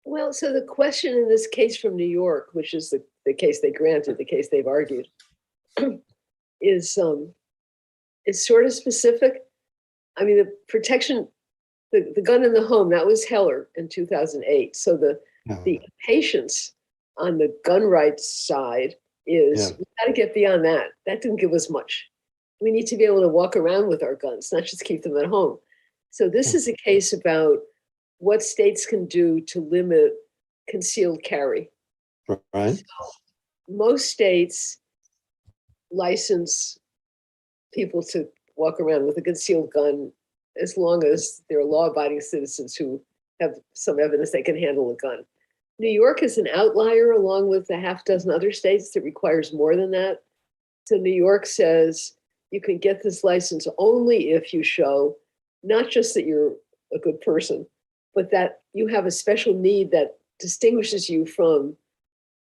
Speaker 3: Well, so the question in this case from New York, which is the case they granted, the case they've argued, is sort of specific. I mean, the protection, the gun in the home, that was Heller in 2008. So the impatience on the gun rights side is we got to get beyond that. That didn't give us much. We need to be able to walk around with our guns, not just keep them at home. So this is a case about what states can do to limit concealed carry.
Speaker 2: Right.
Speaker 3: So most states license people to walk around with a concealed gun as long as they're law-abiding citizens who have some evidence they can handle a gun. New York is an outlier along with a half dozen other states that requires more than that. So New York says you can get this license only if you show not just that you're a good person, but that you have a special need that distinguishes you from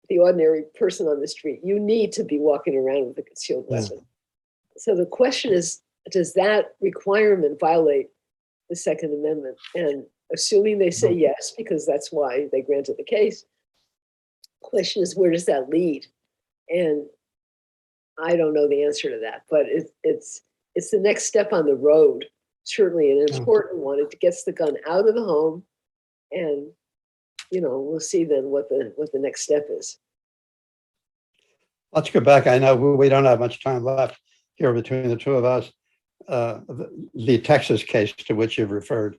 Speaker 3: the ordinary person on the street. You need to be walking around with a concealed weapon. So the question is, does that requirement violate the Second Amendment? And assuming they say yes, because that's why they granted the case, question is, where does that lead? And I don't know the answer to that, but it's the next step on the road, certainly an important one. It gets the gun out of the home, and you know, we'll see then what the next step is.
Speaker 2: Let's go back. I know we don't have much time left here between the two of us. The Texas case to which you've referred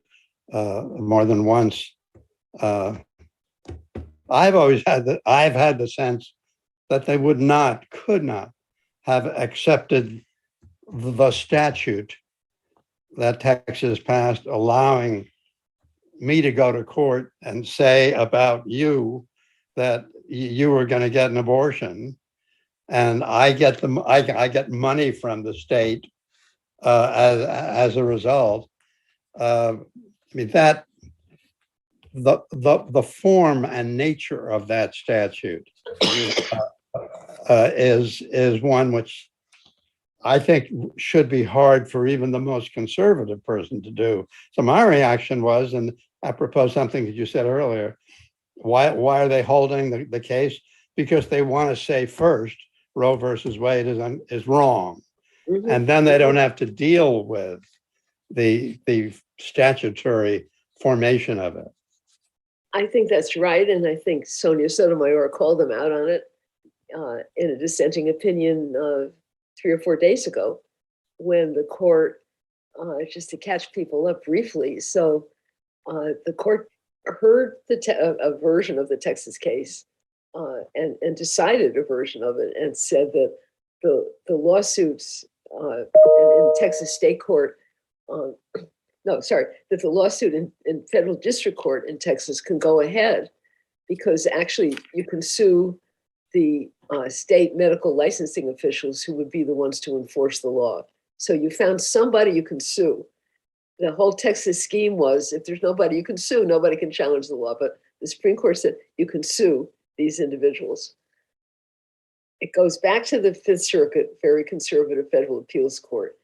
Speaker 2: more than once. I've had the sense that they could not have accepted the statute that Texas passed, allowing me to go to court and say about you that you were going to get an abortion, and I get money from the state as a result. I mean, that the form and nature of that statute is one which I think should be hard for even the most conservative person to do. So my reaction was, and apropos something that you said earlier, why are they holding the case? Because they want to say first, Roe versus Wade is wrong.
Speaker 3: Mhm.
Speaker 2: And then they don't have to deal with the statutory formation of it.
Speaker 3: I think that's right. And I think Sonia Sotomayor called them out on it in a dissenting opinion 3 or 4 days ago when the court, just to catch people up briefly. So the court heard a version of the Texas case and decided a version of it and said that the lawsuits in Texas state court, that the lawsuit in federal district court in Texas can go ahead because actually you can sue the state medical licensing officials who would be the ones to enforce the law. So you found somebody you can sue. The whole Texas scheme was if there's nobody you can sue, nobody can challenge the law. But the Supreme Court said you can sue these individuals. It goes back to the Fifth Circuit, very conservative federal appeals court.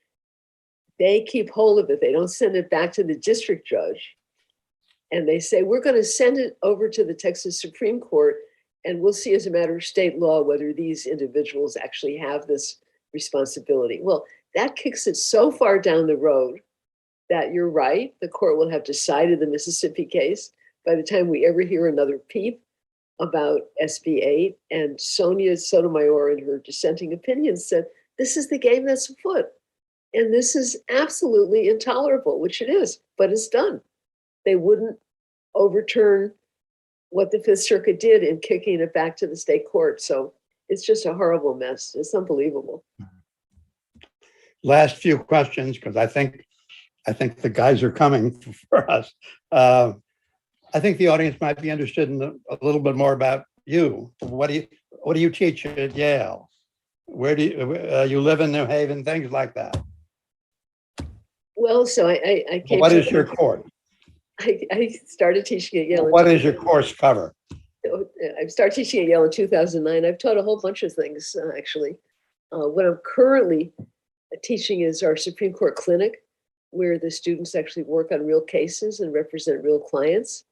Speaker 3: They keep hold of it. They don't send it back to the district judge. And they say, we're going to send it over to the Texas Supreme Court, and we'll see as a matter of state law whether these individuals actually have this responsibility. Well, that kicks it so far down the road that you're right. The court will have decided the Mississippi case by the time we ever hear another peep about SB 8. And Sonia Sotomayor, in her dissenting opinion, said, this is the game that's afoot. And this is absolutely intolerable, which it is, but it's done. They wouldn't overturn what the Fifth Circuit did in kicking it back to the state court. So it's just a horrible mess. It's unbelievable.
Speaker 2: Last few questions, because I think the guys are coming for us. I think the audience might be interested in a little bit more about you. What do you teach at Yale? Where do you live in New Haven? Things like that.
Speaker 3: Well, so I came.
Speaker 2: What is your course?
Speaker 3: I started teaching at Yale.
Speaker 2: What is your course cover?
Speaker 3: I started teaching at Yale in 2009. I've taught a whole bunch of things, actually. What I'm currently teaching is our Supreme Court clinic, where the students actually work on real cases and represent real clients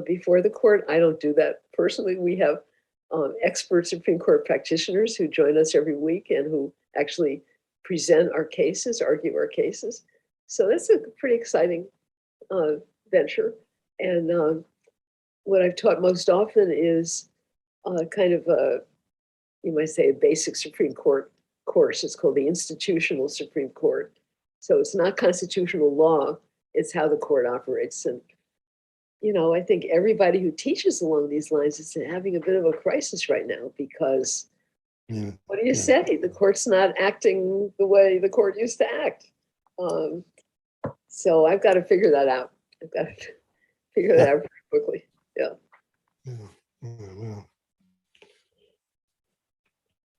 Speaker 3: before the court. I don't do that personally. We have expert Supreme Court practitioners who join us every week and who actually present our cases, argue our cases. So that's a pretty exciting venture. And what I've taught most often is kind of you might say, a basic Supreme Court course. It's called the Institutional Supreme Court. So it's not constitutional law, it's how the court operates. And, you know, I think everybody who teaches along these lines is having a bit of a crisis right now because what do you say? The court's not acting the way the court used to act. So I've got to figure that out. I've got to figure that out pretty quickly.
Speaker 2: Well,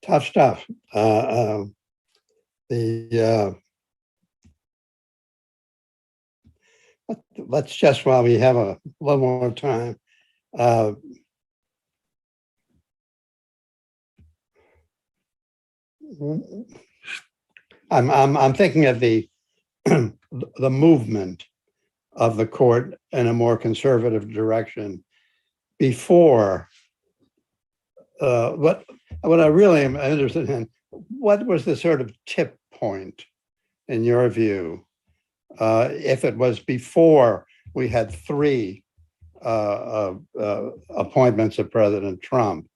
Speaker 2: tough stuff. Let's just, while we have a little more time, I'm thinking of the the movement of the court in a more conservative direction before. What I really am interested in, what was the sort of tip point in your view? If it was before we had 3 appointments of President Trump,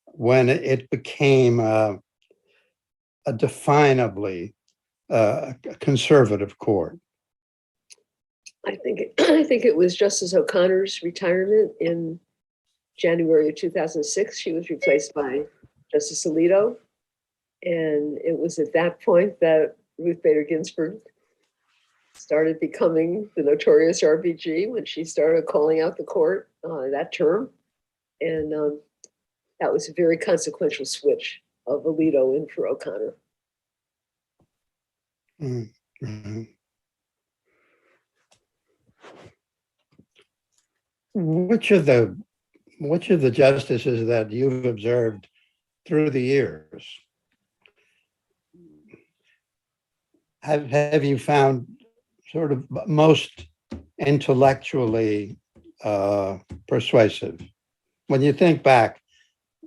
Speaker 2: when it became a definably conservative court?
Speaker 3: I think it was Justice O'Connor's retirement in January of 2006. She was replaced by Justice Alito. And it was at that point that Ruth Bader Ginsburg started becoming the notorious RBG when she started calling out the court that term. And that was a very consequential switch of Alito in for O'Connor.
Speaker 2: Mm-hmm. Which of the justices that you've observed through the years, have you found sort of most intellectually persuasive? When you think back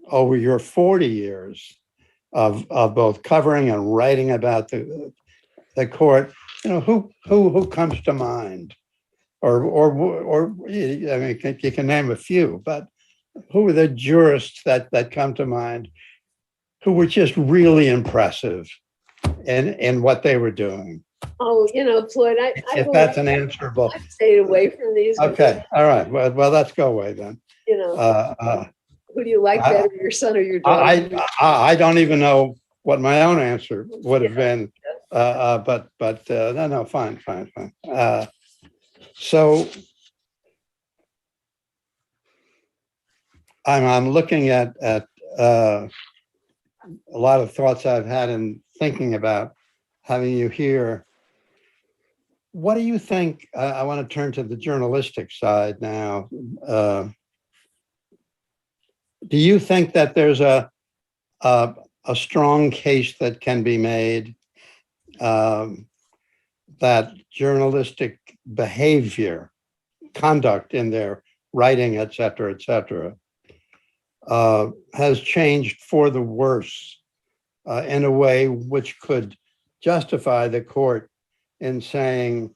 Speaker 2: over your 40 years of both covering and writing about the court, who comes to mind? Or I mean, you can name a few, but who are the jurists that come to mind who were just really impressive in what they were doing?
Speaker 3: Oh, Floyd,
Speaker 2: If that's an answerable.
Speaker 3: I've stayed away from these.
Speaker 2: Okay, all right. Well, let's go away then.
Speaker 3: Who do you like better, your son or your daughter?
Speaker 2: I don't even know what my own answer would have been. But no, fine. So I'm looking at a lot of thoughts I've had in thinking about having you here. What do you think? I want to turn to the journalistic side now. Do you think that there's a strong case that can be made that journalistic behavior, conduct in their writing, et cetera, has changed for the worse in a way which could justify the court in saying,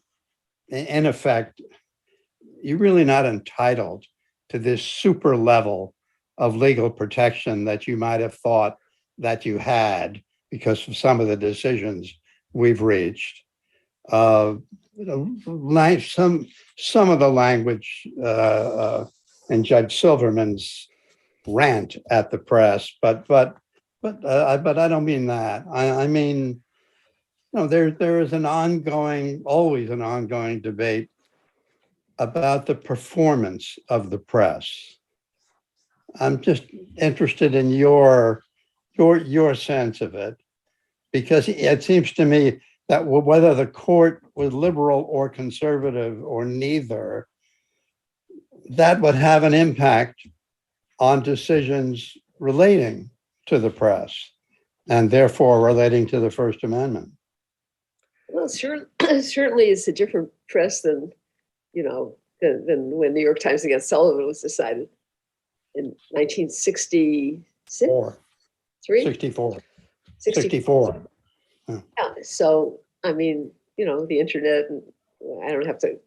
Speaker 2: in effect, you're really not entitled to this super level of legal protection that you might have thought that you had because of some of the decisions we've reached. Some of the language in Judge Silverman's rant at the press, but I don't mean that. I mean, there is always an ongoing debate about the performance of the press. I'm just interested in your sense of it, because it seems to me that whether the court was liberal or conservative or neither, that would have an impact on decisions relating to the press and therefore relating to the First Amendment.
Speaker 3: Well, certainly it's a different press than when New York Times against Sullivan was decided in 1966.
Speaker 2: 64.
Speaker 3: Yeah. So, I mean, the internet, and I don't have to,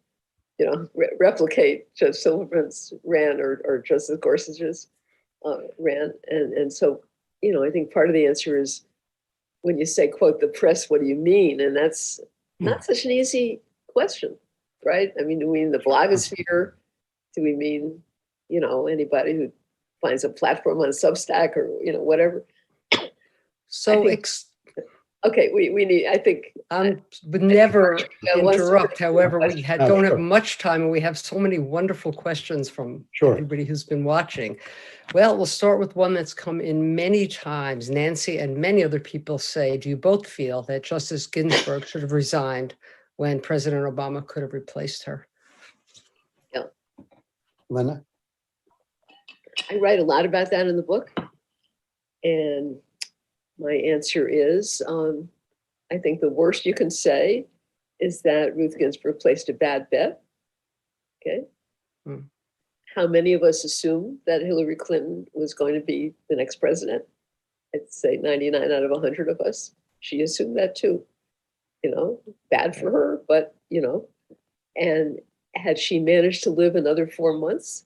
Speaker 3: replicate Judge Silverman's rant or Justice Gorsuch's rant. And so, I think part of the answer is when you say, quote, the press, what do you mean? And that's not such an easy question, right? I mean, do we mean the blogosphere? Do we mean, anybody who finds a platform on Substack or, whatever?
Speaker 4: So,
Speaker 3: okay, we need, I think.
Speaker 4: Would never interrupt. However, we don't have
Speaker 2: sure.
Speaker 4: much time, and we have so many wonderful questions from
Speaker 2: Sure.
Speaker 4: everybody who's been watching. Well, we'll start with one that's come in many times. Nancy and many other people say, do you both feel that Justice Ginsburg should have resigned when President Obama could have replaced her?
Speaker 3: Yeah.
Speaker 2: Linda?
Speaker 3: I write a lot about that in the book. And my answer is, I think the worst you can say is that Ruth Ginsburg placed a bad bet. Okay. How many of us assumed that Hillary Clinton was going to be the next president? I'd say 99 out of 100 of us. She assumed that too. Bad for her, but, and had she managed to live another 4 months,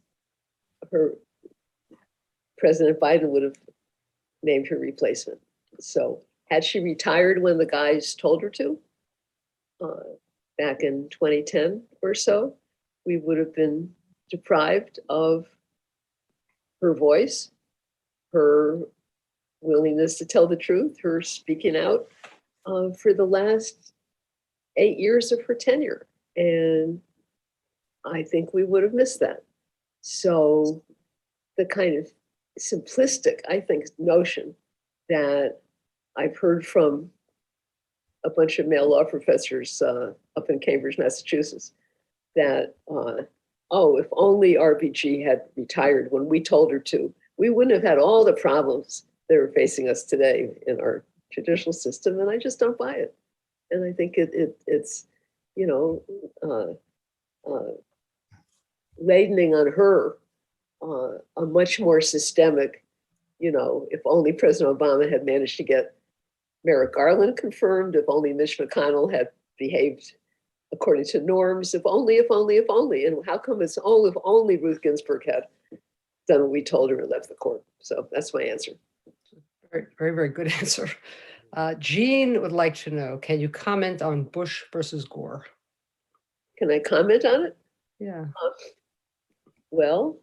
Speaker 3: President Biden would have named her replacement. So had she retired when the guys told her to, back in 2010 or so, we would have been deprived of her voice, her willingness to tell the truth, her speaking out for the last 8 years of her tenure. And I think we would have missed that. So the kind of simplistic, I think, notion that I've heard from a bunch of male law professors up in Cambridge, Massachusetts, that, if only RBG had retired when we told her to, we wouldn't have had all the problems that are facing us today in our judicial system, and I just don't buy it. And I think it's, you know, ladening on her a much more systemic, you know, if only President Obama had managed to get Merrick Garland confirmed, if only Mitch McConnell had behaved according to norms, if only. And how come it's if only Ruth Ginsburg had done what we told her and left the court? So that's my answer.
Speaker 4: Very, very, very good answer. Jean would like to know, can you comment on Bush versus Gore?
Speaker 3: Can I comment on it?
Speaker 4: Yeah.
Speaker 3: Well,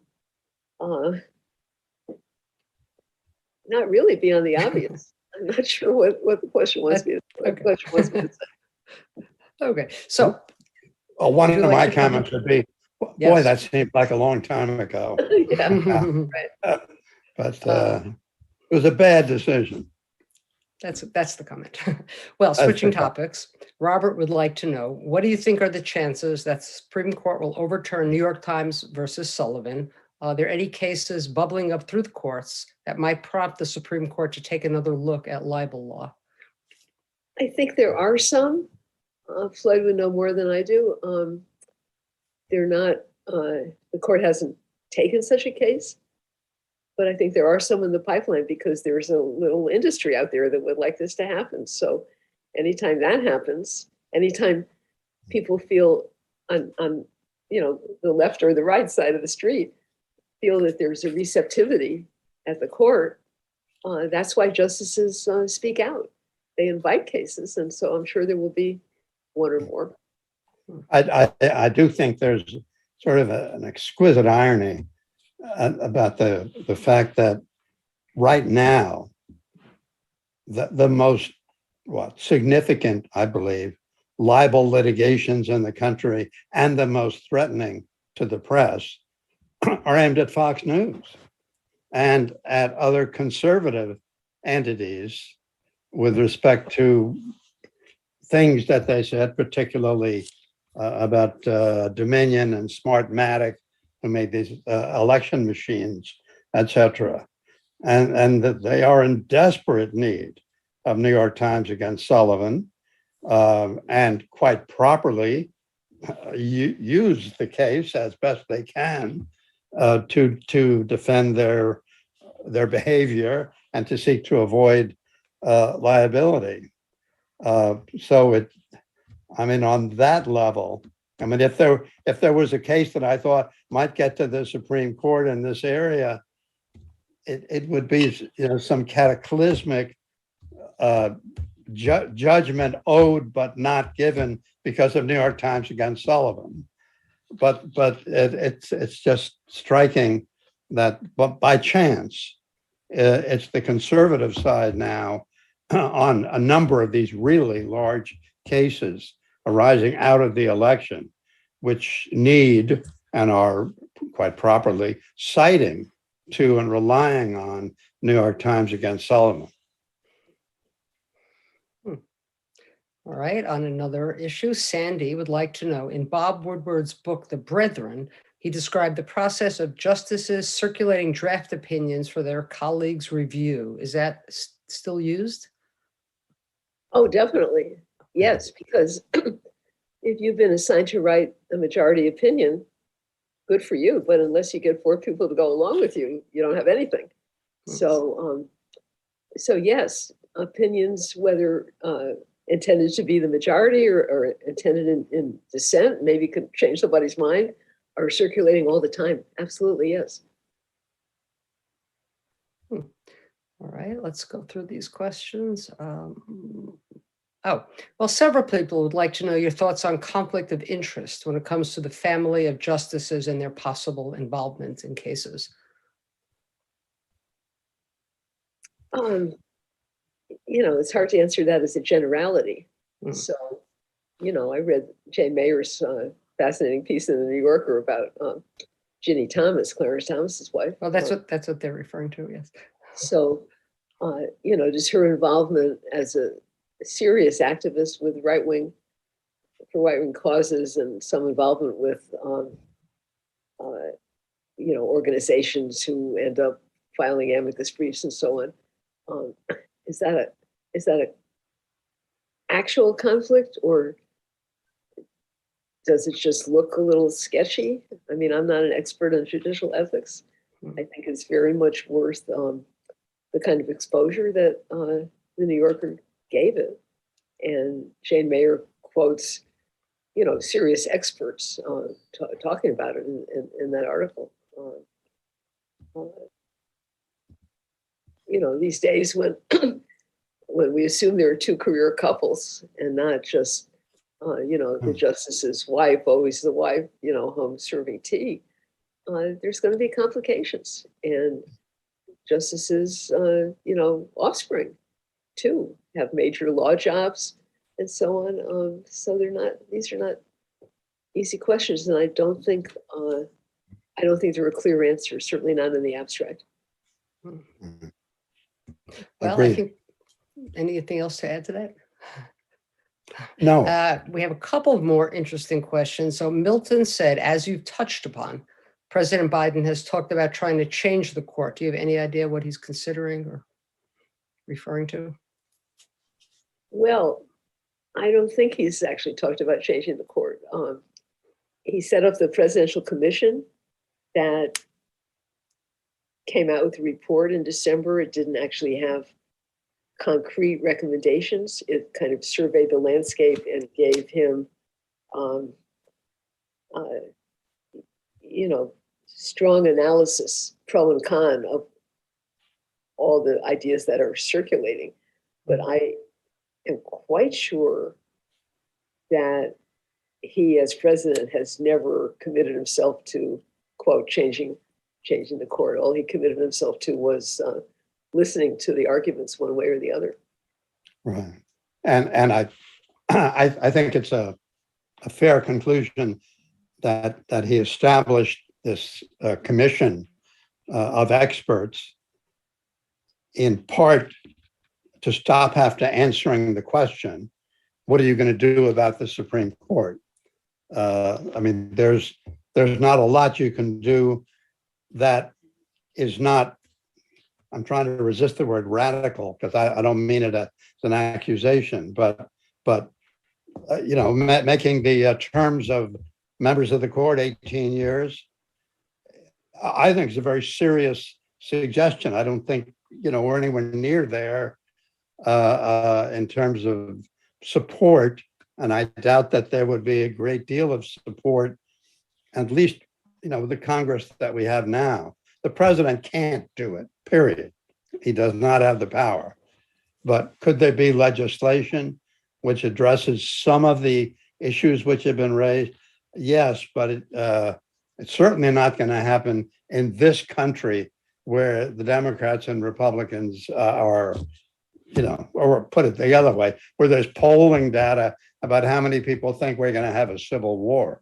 Speaker 3: not really beyond the obvious. I'm not sure what the question was.
Speaker 4: Okay, so.
Speaker 2: One
Speaker 4: would
Speaker 2: of
Speaker 4: you
Speaker 2: my
Speaker 4: like to
Speaker 2: comments would be, boy,
Speaker 4: Yes.
Speaker 2: that seemed like a long time ago.
Speaker 3: Yeah,
Speaker 4: That's
Speaker 2: But it was a bad decision.
Speaker 4: the comment. Well,
Speaker 2: That's
Speaker 4: switching
Speaker 2: the comment.
Speaker 4: topics, Robert would like to know, what do you think are the chances that the Supreme Court will overturn New York Times versus Sullivan? Are there any cases bubbling up through the courts that might prompt the Supreme Court to take another look at libel law?
Speaker 3: I think there are some. Floyd would know more than I do. They're not, the court hasn't taken such a case, but I think there are some in the pipeline because there's a little industry out there that would like this to happen. So anytime that happens, anytime people feel on you know, the left or the right side of the street feel that there's a receptivity at the court, that's why justices speak out. They invite cases, and so I'm sure there will be one or more.
Speaker 2: I do think there's sort of an exquisite irony about the fact that right now, the most significant, I believe, libel litigations in the country and the most threatening to the press are aimed at Fox News and at other conservative entities with respect to things that they said, particularly about Dominion and Smartmatic, who made these election machines, etc. And that they are in desperate need of New York Times against Sullivan, and quite properly use the case as best they can to defend their behavior and to seek to avoid liability. So I mean, on that level, I mean, if there was a case that I thought might get to the Supreme Court in this area, it would be, you know, some cataclysmic judgment owed but not given because of New York Times against Sullivan. But it's just striking that, but by chance, it's the conservative side now on a number of these really large cases arising out of the election, which need and are quite properly citing to and relying on New York Times against Sullivan.
Speaker 4: All right, on another issue, Sandy would like to know, in Bob Woodward's book, The Brethren, he described the process of justices circulating draft opinions for their colleagues' review. Is that still used?
Speaker 3: Oh, definitely. Yes, because if you've been assigned to write a majority opinion, good for you. But unless you get 4 people to go along with you, you don't have anything. So yes, opinions, whether intended to be the majority or intended in dissent, maybe could change somebody's mind, are circulating all the time. Absolutely, yes.
Speaker 4: All right, let's go through these questions. Several people would like to know your thoughts on conflict of interest when it comes to the family of justices and their possible involvement in cases.
Speaker 3: You know, it's hard to answer that as a generality. So, you know, I read Jay Mayer's fascinating piece in the New Yorker about Ginny Thomas, Clarence Thomas's wife.
Speaker 4: Well, that's what they're referring to, yes.
Speaker 3: So, you know, just her involvement as a serious activist with right-wing causes and some involvement with, you know, organizations who end up filing amicus briefs and so on. Is that a actual conflict, or does it just look a little sketchy? I mean, I'm not an expert on judicial ethics. I think it's very much worth the kind of exposure that the New Yorker gave it. And Jane Mayer quotes, serious experts talking about it in that article. These days when when we assume there are two career couples and not just the justice's wife, always the wife, home serving tea, there's going to be complications, and justices, offspring too have major law jobs and so on. So these are not easy questions, and I don't think there are clear answers, certainly not in the abstract.
Speaker 4: Well,
Speaker 2: Agreed.
Speaker 4: I think, anything else to add to that?
Speaker 2: No,
Speaker 4: We have a couple of more interesting questions. So Milton said, as you touched upon, President Biden has talked about trying to change the court. Do you have any idea what he's considering or referring to?
Speaker 3: Well, I don't think he's actually talked about changing the court. He set up the presidential commission that came out with a report in December. It didn't actually have concrete recommendations. It kind of surveyed the landscape and gave him, strong analysis, pro and con of all the ideas that are circulating. But I am quite sure that he, as president, has never committed himself to, quote, changing the court. All he committed himself to was listening to the arguments one way or the other.
Speaker 2: right. And I think it's a fair conclusion that he established this commission of experts in part to stop after answering the question, what are you going to do about the Supreme Court? I mean, there's not a lot you can do that is not, I'm trying to resist the word radical because I don't mean it as an accusation, but making the terms of members of the court 18 years, I think is a very serious suggestion. I don't think, we're anywhere near there in terms of support. And I doubt that there would be a great deal of support, at least, the Congress that we have now. The president can't do it, period. He does not have the power. But could there be legislation which addresses some of the issues which have been raised? Yes, but it's certainly not going to happen in this country where the Democrats and Republicans are, or put it the other way, where there's polling data about how many people think we're going to have a civil war.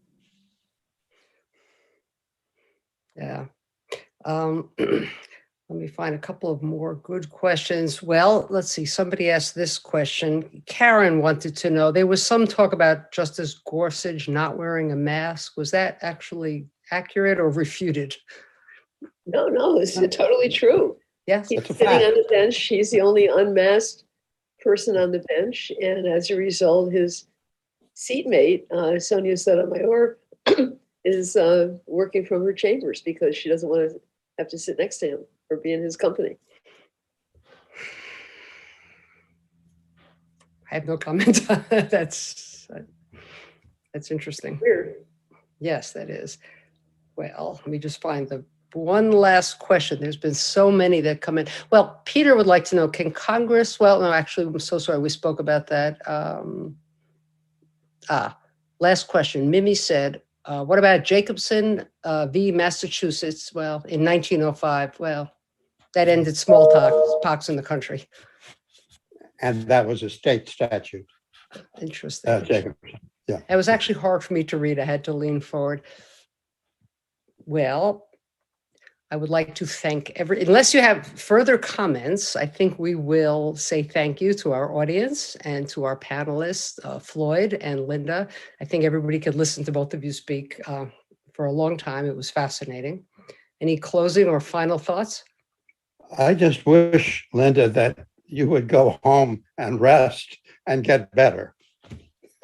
Speaker 4: Yeah. Let me find a couple of more good questions. Well, let's see. Somebody asked this question. Karen wanted to know, there was some talk about Justice Gorsuch not wearing a mask. Was that actually accurate or refuted?
Speaker 3: No, it's totally true.
Speaker 4: Yes.
Speaker 3: He's sitting on the bench. He's the only unmasked person on the bench. And as a result, his seatmate, Sonia Sotomayor, is working from her chambers because she doesn't want to have to sit next to him or be in his company.
Speaker 4: I have no comment. That's interesting.
Speaker 3: Weird.
Speaker 4: Yes, that is. Well, let me just find the one last question. There's been so many that come in. Well, Peter would like to know, can Congress, well, no, actually, I'm so sorry. We spoke about that. Last question. Mimi said, what about Jacobson v. Massachusetts? Well, in 1905, well, that ended smallpox in the country.
Speaker 2: And that was a state statute.
Speaker 4: Interesting.
Speaker 2: Jacobson. Yeah.
Speaker 4: It was actually hard for me to read. I had to lean forward. Well, I would like to thank unless you have further comments, I think we will say thank you to our audience and to our panelists, Floyd and Linda. I think everybody could listen to both of you speak for a long time. It was fascinating. Any closing or final thoughts?
Speaker 2: I just wish, Linda, that you would go home and rest and get better.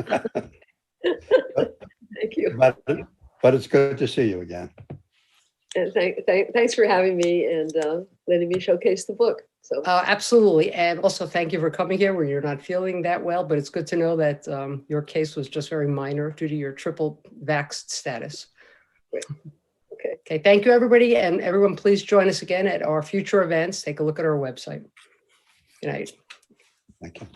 Speaker 3: Thank you.
Speaker 2: But it's good to see you again.
Speaker 3: And thanks for having me and letting me showcase the book. So
Speaker 4: Absolutely. And also thank you for coming here when you're not feeling that well, but it's good to know that your case was just very minor due to your triple vaxxed status.
Speaker 3: great. Okay.
Speaker 4: Okay, thank you, everybody. And everyone, please join us again at our future events. Take a look at our website. Good night.
Speaker 2: Thank you.